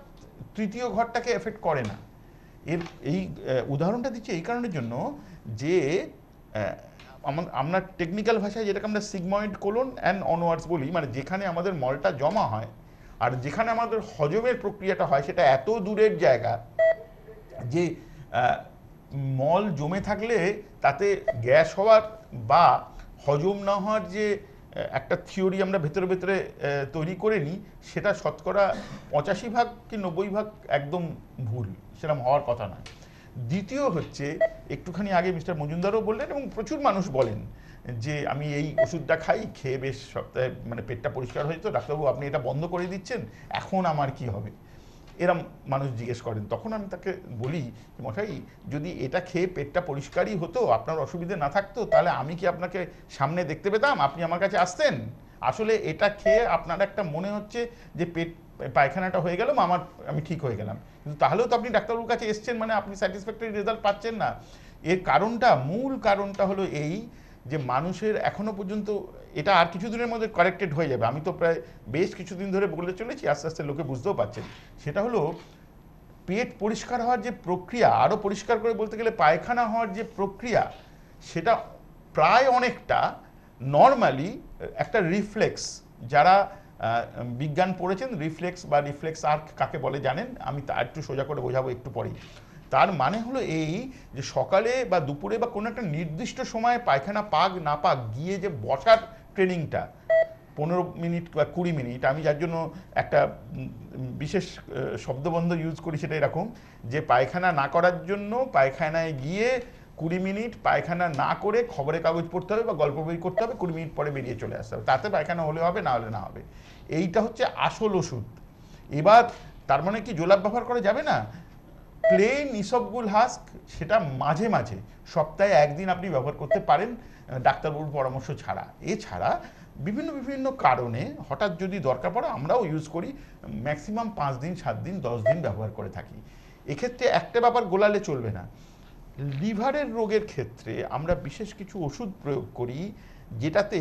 তৃতীয় ঘরটাকে এফেক্ট করে না। এই উদাহরণটা দিচ্ছি এই কারণের জন্য যে আমরা টেকনিক্যাল ভাষায় যেটাকে আমরা সিগময়েড কোলন অ্যান্ড অনওয়ার্ডস বলি, মানে যেখানে আমাদের মলটা জমা হয় আর যেখানে আমাদের হজমের প্রক্রিয়াটা হয়, সেটা এত দূরের জায়গা যে মল জমে থাকলে তাতে গ্যাস হওয়ার বা হজম না হওয়ার যে একটা থিওরি আমরা ভেতরে ভেতরে তৈরি করে নিই, সেটা শতকরা 85% কি 90% একদম ভুল, সেরকম হওয়ার কথা না। দ্বিতীয় হচ্ছে, একটুখানি আগে মিস্টার মজুমদারও বললেন এবং প্রচুর মানুষ বলেন যে আমি এই ওষুধটা খাই, খেয়ে বেশ সপ্তাহে মানে পেটটা পরিষ্কার হয়েছে, তো ডাক্তারবাবু আপনি এটা বন্ধ করে দিচ্ছেন, এখন আমার কি হবে, এরম মানুষ জিজ্ঞেস করেন। তখন আমি তাকে বলি, মশাই যদি এটা খেয়ে পেটটা পরিষ্কারই হতো, আপনার অসুবিধে না থাকতো, তাহলে আমি কি আপনাকে সামনে দেখতে পেতাম, আপনি আমার কাছে আসতেন? আসলে এটা খেয়ে আপনার একটা মনে হচ্ছে যে পেট পায়খানাটা হয়ে গেল, আমি ঠিক হয়ে গেলাম, কিন্তু তাহলেও তো আপনি ডাক্তারবাবুর কাছে এসছেন, মানে আপনি স্যাটিসফ্যাক্টরি রেজাল্ট পাচ্ছেন না। এর কারণটা, মূল কারণটা হলো এই যে মানুষের এখনো পর্যন্ত, এটা আর কিছুদিনের মধ্যে কারেক্টেড হয়ে যাবে, আমি তো প্রায় বেশ কিছুদিন ধরে বলে চলেছি, আস্তে আস্তে লোকে বুঝতেও পারছেন। সেটা হলো পেট পরিষ্কার হওয়ার যে প্রক্রিয়া, আরও পরিষ্কার করে বলতে গেলে পায়খানা হওয়ার যে প্রক্রিয়া, সেটা প্রায় অনেকটা নর্মালি একটা রিফ্লেক্স। যারা বিজ্ঞান পড়েছেন, রিফ্লেক্স বা রিফ্লেক্স আর্ক কাকে বলে জানেন, আমি তা একটু সোজা করে বোঝাবো একটু পরেই। তার মানে হলো এই যে সকালে বা দুপুরে বা কোনো একটা নির্দিষ্ট সময়ে পায়খানা পাক না পাক গিয়ে যে বসার ট্রেনিংটা 15 মিনিট বা 20 মিনিট, আমি যার জন্য একটা বিশেষ শব্দবন্ধ ইউজ করি, সেটা এরকম যে পায়খানা না করার জন্য পায়খানায় গিয়ে 20 মিনিট পায়খানা না করে খবরের কাগজ পড়তে হবে বা গল্প বই করতে হবে, 20 মিনিট পরে বেরিয়ে চলে আসতে হবে, তাতে পায়খানা হলে হবে, না হলে না হবে। এইটা হচ্ছে আসল ওষুধ। এবার তার মানে কি জোলাপ ব্যবহার করা যাবে না? প্লেন ইসবগুল হাস্ক সেটা মাঝে মাঝে সপ্তাহে 1 দিন আপনি ব্যবহার করতে পারেন ডাক্তারবাবুর পরামর্শ ছাড়া। এছাড়া বিভিন্ন বিভিন্ন কারণে হঠাৎ যদি দরকার পড়ে আমরাও ইউজ করি, ম্যাক্সিমাম 5 দিন 7 দিন 10 দিন ব্যবহার করে থাকি। এক্ষেত্রে একটা ব্যাপার গোলালে চলবে না, লিভারের রোগের ক্ষেত্রে আমরা বিশেষ কিছু ওষুধ প্রয়োগ করি যেটাতে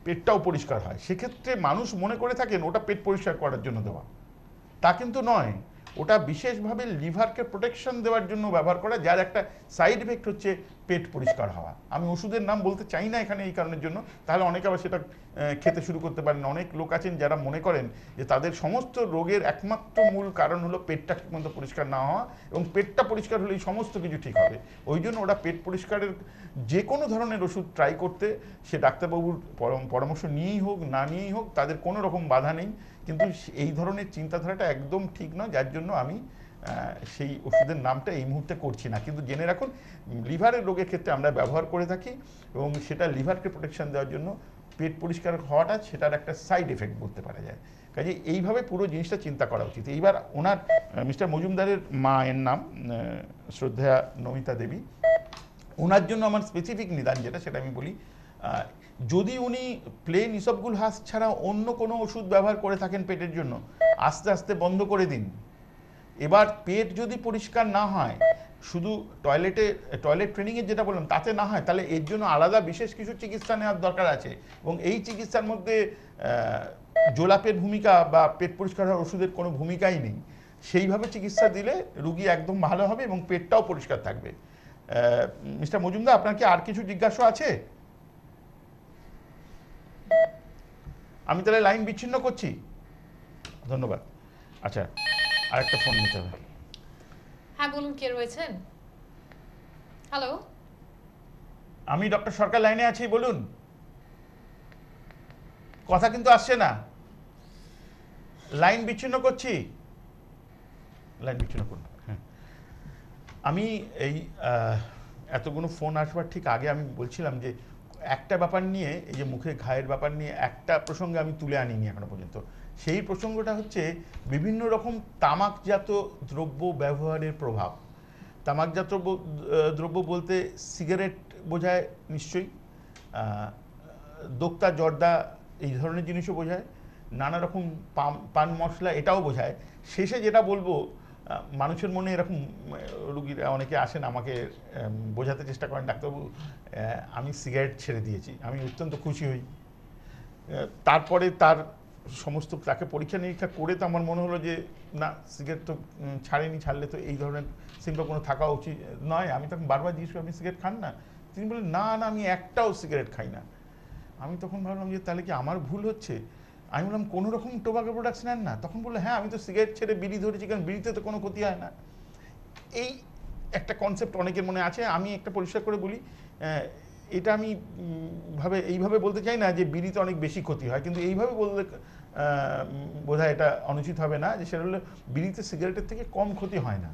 পেটটাও পরিষ্কার হয়। সেক্ষেত্রে মানুষ মনে করে থাকেন ওটা পেট পরিষ্কার করার জন্য দেওয়া, তা কিন্তু নয়। ওটা বিশেষভাবে লিভারকে প্রোটেকশন দেওয়ার জন্য ব্যবহার করা, যার একটা সাইড এফেক্ট হচ্ছে পেট পরিষ্কার হওয়া। আমি ওষুধের নাম বলতে চাই না এখানে এই কারণের জন্য, তাহলে অনেকে আবার সেটা খেতে শুরু করতে পারেন। অনেক লোক আছেন যারা মনে করেন যে তাদের সমস্ত রোগের একমাত্র মূল কারণ হলো পেটটা ঠিকমতো পরিষ্কার না হওয়া, এবং পেটটা পরিষ্কার হলেই সমস্ত কিছু ঠিক হবে। ওই জন্য ওরা পেট পরিষ্কারের যে কোনো ধরনের ওষুধ ট্রাই করতে, সে ডাক্তারবাবুর পরামর্শ নিয়েই হোক না নিয়েই হোক, তাদের কোনো রকম বাধা নেই। কিন্তু এই ধরনের চিন্তাধারাটা একদম ঠিক নয়, যার জন্য আমি সেই ওষুধের নামটা এই মুহূর্তে করছি না। কিন্তু জেনে রাখুন, লিভারের রোগের ক্ষেত্রে আমরা ব্যবহার করে থাকি, এবং সেটা লিভারকে প্রোটেকশন দেওয়ার জন্য পেট পরিষ্কার হওয়াটা সেটার একটা সাইড এফেক্ট বলতে পারা যায়। কাজে এইভাবে পুরো জিনিসটা চিন্তা করা উচিত। এইবার ওনার মিস্টার মজুমদারের মায়ের নাম শ্রদ্ধা নমিতা দেবী, ওনার জন্য আমার স্পেসিফিক নিদান যেটা, সেটা আমি বলি, যদি উনি প্লেন ইসবগুল হাস্ক ছাড়া অন্য কোনো ওষুধ ব্যবহার করে থাকেন পেটের জন্য, আস্তে আস্তে বন্ধ করে দিন। এবার পেট যদি পরিষ্কার না হয়, শুধু টয়লেট ট্রেনিংয়ের যেটা বললাম তাতে না হয়, তাহলে এর জন্য আলাদা বিশেষ কিছু চিকিৎসা নেওয়ার দরকার আছে, এবং এই চিকিৎসার মধ্যে জোলাপের ভূমিকা বা পেট পরিষ্কার হওয়ার ওষুধের কোনো ভূমিকাই নেই। সেইভাবে চিকিৎসা দিলে রুগী একদম ভালো হবে এবং পেটটাও পরিষ্কার থাকবে। মিস্টার মজুমদার, আপনার কি আর কিছু জিজ্ঞাসা আছে? আমি তাহলে লাইন বিচ্ছিন্ন করছি, ধন্যবাদ। আচ্ছা, আরেকটা ফোন নিতে হবে। হ্যাঁ বলুন, কে রয়েছেন? হ্যালো, আমি ডক্টর সরকার লাইনে আছি, বলুন। কথা কিন্তু আসছে না, লাইন বিচ্ছিন্ন করছি। লাইন বিচ্ছিন্ন করুন। হ্যাঁ, আমি এই এতগুলো ফোন আসবার ঠিক আগে আমি বলছিলাম যে একটা ব্যাপার নিয়ে, এই যে মুখে ঘায়ের ব্যাপার নিয়ে একটা প্রসঙ্গে আমি তুলে আনিনি এখনো পর্যন্ত। সেই প্রসঙ্গটা হচ্ছে বিভিন্ন রকম তামাকজাত দ্রব্য ব্যবহারের প্রভাব। তামাকজাত দ্রব্য বলতে সিগারেট বোঝায় নিশ্চয়ই, দোক্তা জর্দা এই ধরনের জিনিসও বোঝায়, নানা রকম পান মশলা এটাও বোঝায়। শেষে যেটা বলবো, মানুষের মনে এরকম, রুগীরা অনেকে আসেন আমাকে বোঝাতে চেষ্টা করেন, ডাক্তারবাবু আমি সিগারেট ছেড়ে দিয়েছি। আমি অত্যন্ত খুশি হই। তারপরে তার সমস্ত তাকে পরীক্ষা নিরীক্ষা করে তো আমার মনে হলো যে না, সিগারেট তো ছাড়েনি, ছাড়লে তো এই ধরনের সিম্পটম কোনো থাকা উচিত নয়। আমি তখন বারবার জিজ্ঞেস করি আপনি সিগারেট খান না? তিনি বললেন না না, আমি একটাও সিগারেট খাই না। আমি তখন ভাবলাম যে তাহলে কি আমার ভুল হচ্ছে? আমি বললাম কোনো রকম টোবাকো প্রোডাক্টস নেন না? তখন বললো হ্যাঁ, আমি তো সিগারেট ছেড়ে বিড়ি ধরেছি, কারণ বিড়িতে তো কোনো ক্ষতি হয় না। এই একটা কনসেপ্ট অনেকের মনে আছে। আমি একটা পরিষ্কার করে বলি, এটা আমি এইভাবে বলতে চাই না যে বিড়িতে অনেক বেশি ক্ষতি হয়, কিন্তু এইভাবে বললে বোধহয় এটা অনুচিত হবে না, যে সেটা হলো বিড়িতে সিগারেটের থেকে কম ক্ষতি হয় না।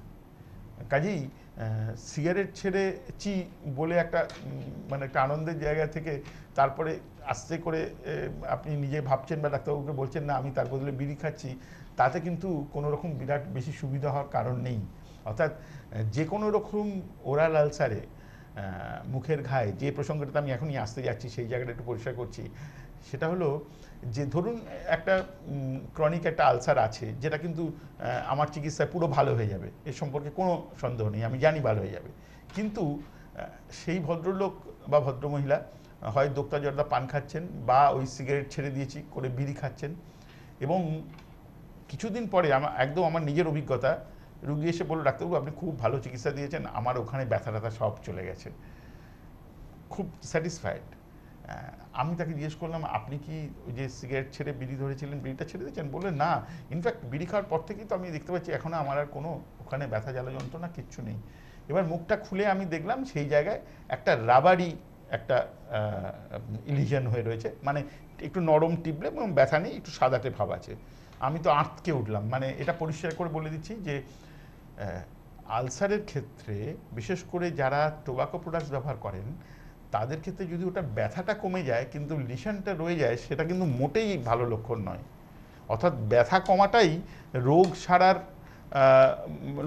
কাজেই সিগারেট ছেড়েছি বলে একটা মানে একটা আনন্দের জায়গা থেকে তারপরে আস্তে করে আপনি নিজে ভাবছেন বা ডাক্তারবাবুকে বলছেন না আমি তার বদলে বিড়ি খাচ্ছি, তাতে কিন্তু কোনো রকম বিরাট বেশি সুবিধা হওয়ার কারণ নেই। অর্থাৎ যে কোনো রকম ওরাল আলসারে, মুখের ঘায়ে, যে প্রসঙ্গটাতে আমি এখনই আসতে যাচ্ছি সেই জায়গাটা একটু পরিষ্কার করছি, সেটা হলো যে ধরুন একটা ক্রনিক একটা আলসার আছে, যেটা কিন্তু আমার চিকিৎসায় পুরো ভালো হয়ে যাবে, এর সম্পর্কে কোনো সন্দেহ নেই, আমি জানি ভালো হয়ে যাবে। কিন্তু সেই ভদ্রলোক বা ভদ্রমহিলা হয় দোক্তা জর্দা পান খাচ্ছেন বা ওই সিগারেট ছেড়ে দিয়েছি করে বিড়ি খাচ্ছেন, এবং কিছুদিন পরে আমার নিজের অভিজ্ঞতা, রুগী এসে বলল ডাক্তারবাবু আপনি খুব ভালো চিকিৎসা দিয়েছেন, আমার ওখানে ব্যথা ট্যাথা সব চলে গেছে, খুব স্যাটিসফাইড। আমি তাকে জিজ্ঞেস করলাম আপনি কি ওই যে সিগারেট ছেড়ে বিড়ি ধরেছিলেন বিড়িটা ছেড়ে দিয়েছেন? বললেন না, ইনফ্যাক্ট বিড়ি খাওয়ার পর থেকেই তো আমি দেখতে পাচ্ছি এখনও আমার আর কোনো ওখানে ব্যথা জ্বালা যন্ত্রণা কিচ্ছু নেই। এবার মুখটা খুলে আমি দেখলাম সেই জায়গায় একটা রাবারি একটা ইলিশন হয়ে রয়েছে, মানে একটু নরম টিপলে এবং ব্যথা নেই, একটু সাদাটে ভাব আছে। আমি তো আঁতকে উঠলাম। মানে এটা পরিষ্কার করে বলে দিচ্ছি যে আলসারের ক্ষেত্রে বিশেষ করে যারা টোবাকো প্রোডাক্টস ব্যবহার করেন তাদের ক্ষেত্রে যদি ওটা ব্যথাটা কমে যায় কিন্তু লিশনটা রয়ে যায়, সেটা কিন্তু মোটেই ভালো লক্ষণ নয়। অর্থাৎ ব্যথা কমাটাই রোগ সারার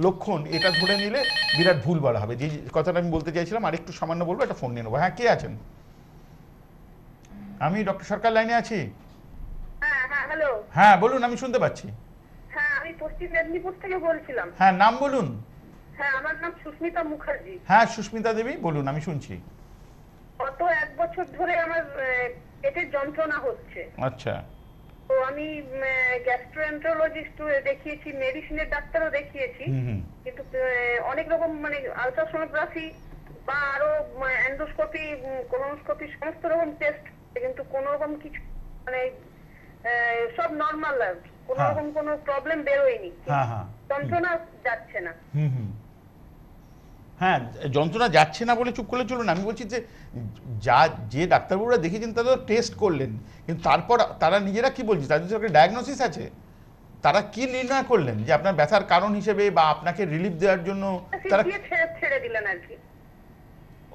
লক্ষণ, এটা ধরে নিলে বিরাট ভুল বলা হবে। যে কথাটা আমি বলতে চাইছিলাম আর একটু সামান্য বলবো, একটা ফোন নিয়ে নেবো। হ্যাঁ, কে আছেন? আমি ডক্টর সরকার লাইনে আছি। হ্যাঁ হ্যাঁ, হ্যালো। হ্যাঁ বলুন, আমি শুনতে পাচ্ছি। হ্যাঁ, আমি পশ্চিম মেদিনীপুর থেকে বলছিলাম। হ্যাঁ, নাম বলুন। হ্যাঁ, আমার নাম সুস্মিতা মুখার্জি। হ্যাঁ সুস্মিতা দেবী, বলুন, আমি শুনছি। গত 1 বছর ধরে আমার পেটের যন্ত্রণা হচ্ছে। আচ্ছা। তো আমি গ্যাস্ট্রোএন্টারোলজিস্ট দেখিয়েছি, মেডিসিনের ডাক্তারও দেখিয়েছি, কিন্তু অনেক রকম মানে আলট্রাসোনোগ্রাফি বা আরো এন্ডোস্কোপি, কোলোনোস্কোপি, সমস্ত রকম টেস্ট, কিন্তু কোনো রকম কিছু মানে সব নর্মাল, কোনো রকম কোনো প্রবলেম বেরোয়নি, যন্ত্রণা যাচ্ছে না। হ্যাঁ, যন্ত্রণা যাচ্ছে না বলে চুপ করলে চলুন। আমি বলছি যে যে ডাক্তারবাবুরা দেখেছেন তারা টেস্ট করলেন, কিন্তু তারপর তারা নিজেরা কি বলছে, তাদের একটা ডায়াগনোসিস আছে, তারা কি নির্ণয় করলেন যে আপনার ব্যথার কারণ হিসেবে বা আপনাকে রিলিফ দেওয়ার জন্য তারা ছেড়ে দিলেন আর কি।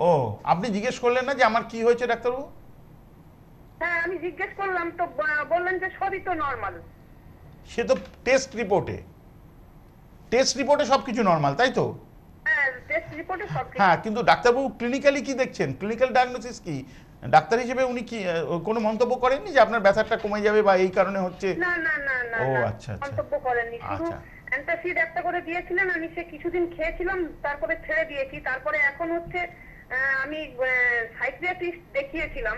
ও, আপনি জিজ্ঞেস করলেন না যে আমার কি হয়েছে ডাক্তারবাবু? হ্যাঁ, আমি জিজ্ঞেস করলাম তো বললেন যে সবই তো নরমাল। সে তো টেস্ট রিপোর্টে সবকিছু নরমাল, তাই তো? হ্যাঁ, কিন্তু ডাক্তারবাবু ক্লিনিক্যালি কি দেখছেন, ক্লিনিক্যাল ডায়াগনোসিস কি? ডাক্তার হিসেবে উনি কি কোনো মন্তব্য করেননি যে আপনার ব্যথাটা কমে যাবে বা এই কারণে হচ্ছে? না না না না, ও আচ্ছা আচ্ছা, মন্তব্য করেননি। শুধু অ্যান্টাসিড একটা করে দিয়েছিলেন, আমি সে কিছুদিন খেয়েছিলাম, তারপরে ছেড়ে দিয়েছি। তারপরে এখন হচ্ছে আমি সাইকিয়াট্রিস্ট দেখিয়েছিলাম,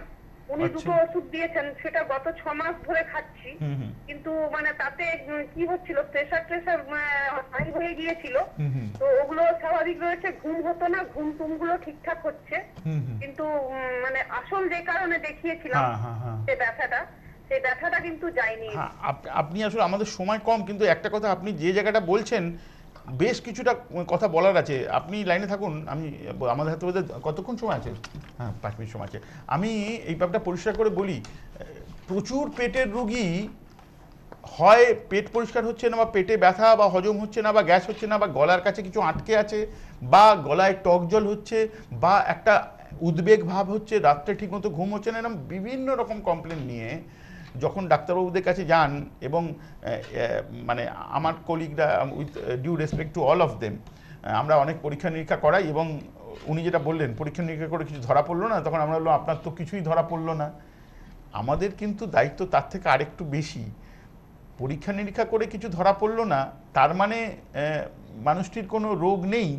উনি দুটো ওষুধ দিয়েছেন, সেটা গত 6 মাস ধরে খাচ্ছি, কিন্তু মানে তাতে কি হচ্ছিল, প্রেশার হাই হয়ে গিয়েছিল, তো ওগুলো স্বাভাবিক রয়েছে, ঘুম হতো না, ঘুম টুমগুলো ঠিকঠাক হচ্ছে, কিন্তু মানে আসল যে কারণে দেখিয়েছিলাম যে ব্যথাটা, সেই ব্যথাটা কিন্তু যায়নি। হ্যাঁ, আপনি আসলে, আমাদের সময় কম, কিন্তু একটা কথা, আপনি যে জায়গাটা বলছেন বেশ কিছুটা কথা বলার আছে। আপনি লাইনে থাকুন, আমি, আমাদের হাতে বোধহয় কতক্ষণ সময় আছে? হ্যাঁ, 5 মিনিট সময় আছে। আমি এই ব্যাপারটা পরিষ্কার করে বলি, প্রচুর পেটের রুগী হয় পেট পরিষ্কার হচ্ছে না, বা পেটে ব্যথা, বা হজম হচ্ছে না, বা গ্যাস হচ্ছে না, বা গলার কাছে কিছু আটকে আছে, বা গলায় টক জল হচ্ছে, বা একটা উদ্বেগ ভাব হচ্ছে, রাত্রে ঠিকমতো ঘুম হচ্ছে না, এরকম বিভিন্ন রকম কমপ্লেন নিয়ে যখন ডাক্তারবাবুদের কাছে যান, এবং মানে আমার কলিগরা, with due respect to all of them, আমরা অনেক পরীক্ষা নিরীক্ষা করাই, এবং উনি যেটা বললেন পরীক্ষা নিরীক্ষা করে কিছু ধরা পড়লো না, তখন আমরা বললাম আপনার তো কিছুই ধরা পড়লো না। আমাদের কিন্তু দায়িত্ব তার থেকে আরেকটু বেশি। পরীক্ষা নিরীক্ষা করে কিছু ধরা পড়লো না তার মানে মানুষটির কোনো রোগ নেই,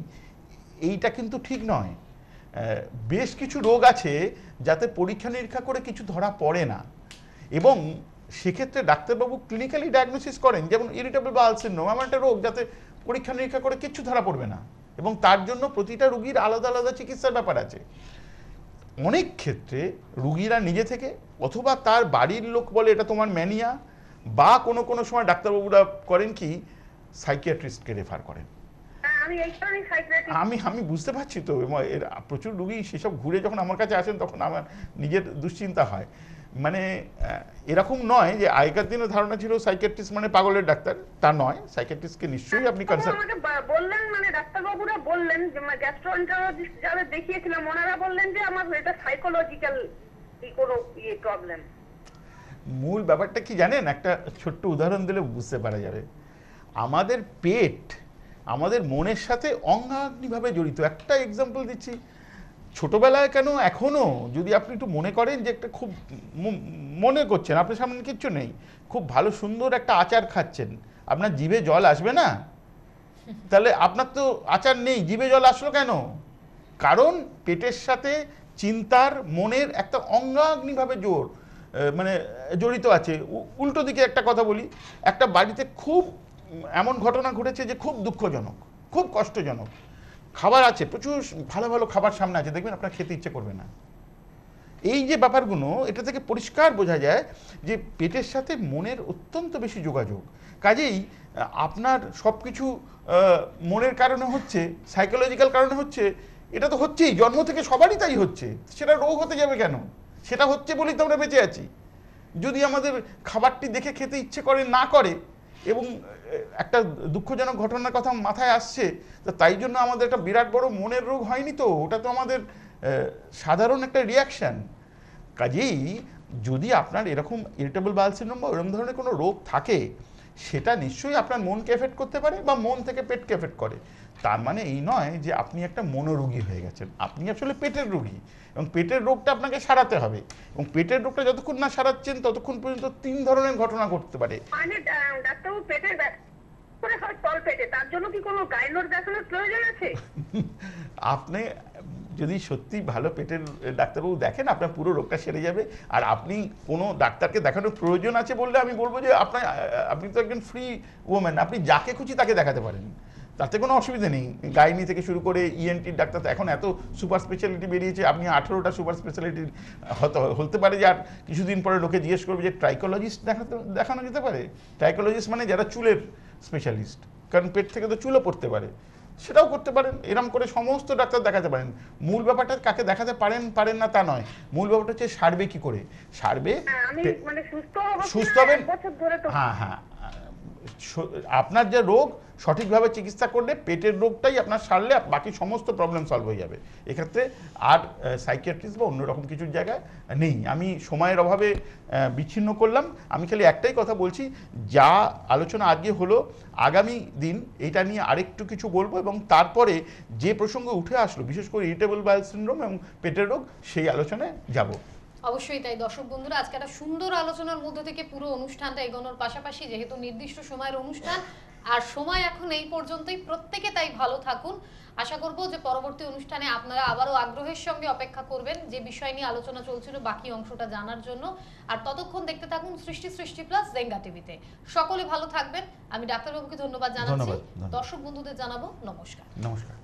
এইটা কিন্তু ঠিক নয়। বেশ কিছু রোগ আছে যাতে পরীক্ষা নিরীক্ষা করে কিছু ধরা পড়ে না, এবং সেক্ষেত্রে ডাক্তারবাবু ক্লিনিক্যালি ডায়াগনোসিস করেন, যেমন ইরিটেবল বাউল সিনড্রোম এমন একটা রোগ যাতে পরীক্ষা নিরীক্ষা করে কিচ্ছু ধরা পড়বে না, এবং তার জন্য প্রতিটা রুগীর আলাদা আলাদা চিকিৎসার ব্যাপার আছে। অনেক ক্ষেত্রে রুগীরা নিজে থেকে, অথবা তার বাড়ির লোক বলে এটা তোমার ম্যানিয়া, বা কোনো কোনো সময় ডাক্তারবাবুরা করেন কি সাইকিয়াট্রিস্টকে রেফার করেন। আমি বুঝতে পারছি তো, প্রচুর রুগী সেসব ঘুরে যখন আমার কাছে আসেন তখন আমার নিজের দুশ্চিন্তা হয়। মানে এরকম নয় যে আগেকার দিনে ধারণা ছিল সাইকিয়াট্রিস্ট মানে পাগলের ডাক্তার, তা নয়। সাইকিয়াট্রিস্টকে নিশ্চয়ই আপনি কনসাল্ট বললেন, মানে ডাক্তারবাবুরা বললেন যে গ্যাস্ট্রোএন্টারোলজিস্ট যারা দেখিয়েছিলাম ওনারা বললেন যে আমার এটা সাইকোলজিক্যাল কোনো প্রবলেম। মূল ব্যাপারটা কি জানেন, একটা ছোট্ট উদাহরণ দিলে বুঝতে পারা যাবে। আমাদের পেট আমাদের মনের সাথে অঙ্গাঙ্গিভাবে জড়িত। একটা এক্সাম্পল দিচ্ছি, ছোটবেলায় কেন এখনও যদি আপনি একটু মনে করেন যে একটা খুব মনে করছেন, আপনার সামনে কিচ্ছু নেই, খুব ভালো সুন্দর একটা আচার খাচ্ছেন, আপনার জিভে জল আসবে না? তাহলে আপনার তো আচার নেই, জিভে জল আসলো কেন? কারণ পেটের সাথে চিন্তার, মনের একটা অঙ্গাঙ্গিভাবে মানে জড়িত আছে। উল্টো দিকে একটা কথা বলি, একটা বাড়িতে খুব এমন ঘটনা ঘটেছে যে খুব দুঃখজনক, খুব কষ্টজনক। খাবার আছে, প্রচুর ভালো ভালো খাবার সামনে আছে, দেখবেন আপনার খেতে ইচ্ছে করবে না। এই যে ব্যাপারগুলো, এটা থেকে পরিষ্কার বোঝা যায় যে পেটের সাথে মনের অত্যন্ত বেশি যোগাযোগ। কাজেই আপনার সব কিছু মনের কারণে হচ্ছে, সাইকোলজিক্যাল কারণে হচ্ছে, এটা তো হচ্ছেই, জন্ম থেকে সবারই তাই হচ্ছে, সেটা রোগ হতে যাবে কেন? সেটা হচ্ছে বলেই তো আমরা বেঁচে আছি। যদি আমাদের খাবারটি দেখে খেতে ইচ্ছে করে না করে, এবং একটা দুঃখজনক ঘটনার কথা মাথায় আসছে, তো তাই জন্য আমাদের একটা বিরাট বড় মনের রোগ হয়নি তো, ওটা তো আমাদের সাধারণ একটা রিয়াকশান। কাজেই যদি আপনার এরকম ইরিটেবল বাউল সিনড্রোম বা এরকম ধরনের কোনো রোগ থাকে, সেটা নিশ্চয়ই আপনার মনকে এফেক্ট করতে পারে, বা মন থেকে পেটকে এফেক্ট করে। তার মানে এই নয় যে আপনি একটা মনোরোগী হয়ে গেছেন, আপনি আসলে পেটের রোগী, এবং পেটের রোগটা আপনাকে সারাতে হবে। এবং পেটের রোগটা যতক্ষণ না সারাচ্ছেন ততক্ষণ পর্যন্ত 3 ধরনের ঘটনা ঘটতে পারে। মানে ডাক্তারবাবু পেটের করে হয় তল পেটে, তার জন্য কি কোনো গাইনোর দেখানোর প্রয়োজন আছে? আপনি যদি সত্যি ভালো পেটের ডাক্তারবাবু দেখেন, আপনার পুরো রোগটা সেরে যাবে। আর আপনি কোনো ডাক্তারকে দেখানোর প্রয়োজন আছে বললে আমি বলবো যে আপনি তো একজন ফ্রি ওম্যান, আপনি যাকে খুশি তাকে দেখাতে পারেন, তাতে কোনো অসুবিধা নেই। গাইনি থেকে শুরু করে ইএনটির ডাক্তার, এখন এত সুপার স্পেশালিটি বেরিয়েছে, আপনি 18টা সুপার স্পেশালিটি হতে পারে যে আর কিছুদিন পরে লোকে জিজ্ঞেস করবে যে ট্রাইকোলজিস্ট দেখানো যেতে পারে। ট্রাইকোলজিস্ট মানে যারা চুলের স্পেশালিস্ট, কারণ পেট থেকে তো চুলও পড়তে পারে, সেটাও করতে পারেন। এরম করে সমস্ত ডাক্তার দেখাতে পারেন। মূল ব্যাপারটা কাকে দেখাতে পারেন না তা নয়, মূল ব্যাপারটা হচ্ছে সারবে কি করে। সারবে সুস্থ হবেন। হ্যাঁ হ্যাঁ, আপনার যে রোগ সঠিকভাবে চিকিৎসা করলে পেটের রোগটাই আপনার সারলে বাকি সমস্ত প্রবলেম সলভ হয়ে যাবে। এক্ষেত্রে আর সাইকিয়াট্রিস্ট বা অন্যরকম কিছুর জায়গায় নেই। আমি সময়ের অভাবে বিচ্ছিন্ন করলাম। আমি খালি একটাই কথা বলছি, যা আলোচনা আজকে হলো, আগামী দিন এটা নিয়ে আরেকটু কিছু বলবো, এবং তারপরে যে প্রসঙ্গ উঠে আসলো, বিশেষ করে ইরিটেবল বাউল সিনড্রোম এবং পেটের রোগ, সেই আলোচনায় যাব। অবশ্যই তাই। দর্শক বন্ধুরা, আজকে একটা সুন্দর আলোচনার মধ্যে থেকে পুরো অনুষ্ঠানটা এগোনোর পাশাপাশি, যেহেতু নির্দিষ্ট সময়ের অনুষ্ঠান আর সময় এখন এই পর্যন্তই, প্রত্যেকে তাই ভালো থাকুন। আশা করব যে পরবর্তী অনুষ্ঠানে আপনারা আবারও আগ্রহের সঙ্গে অপেক্ষা করবেন যে বিষয় নিয়ে আলোচনা চলছিল বাকি অংশটা জানার জন্য। আর ততক্ষণ দেখতে থাকুন সৃষ্টি প্লাস জেঙ্গা টিভিতে। সকলে ভালো থাকবেন। আমি ডাক্তারবাবুকে ধন্যবাদ জানাচ্ছি, দর্শক বন্ধুদের জানাবো নমস্কার। নমস্কার।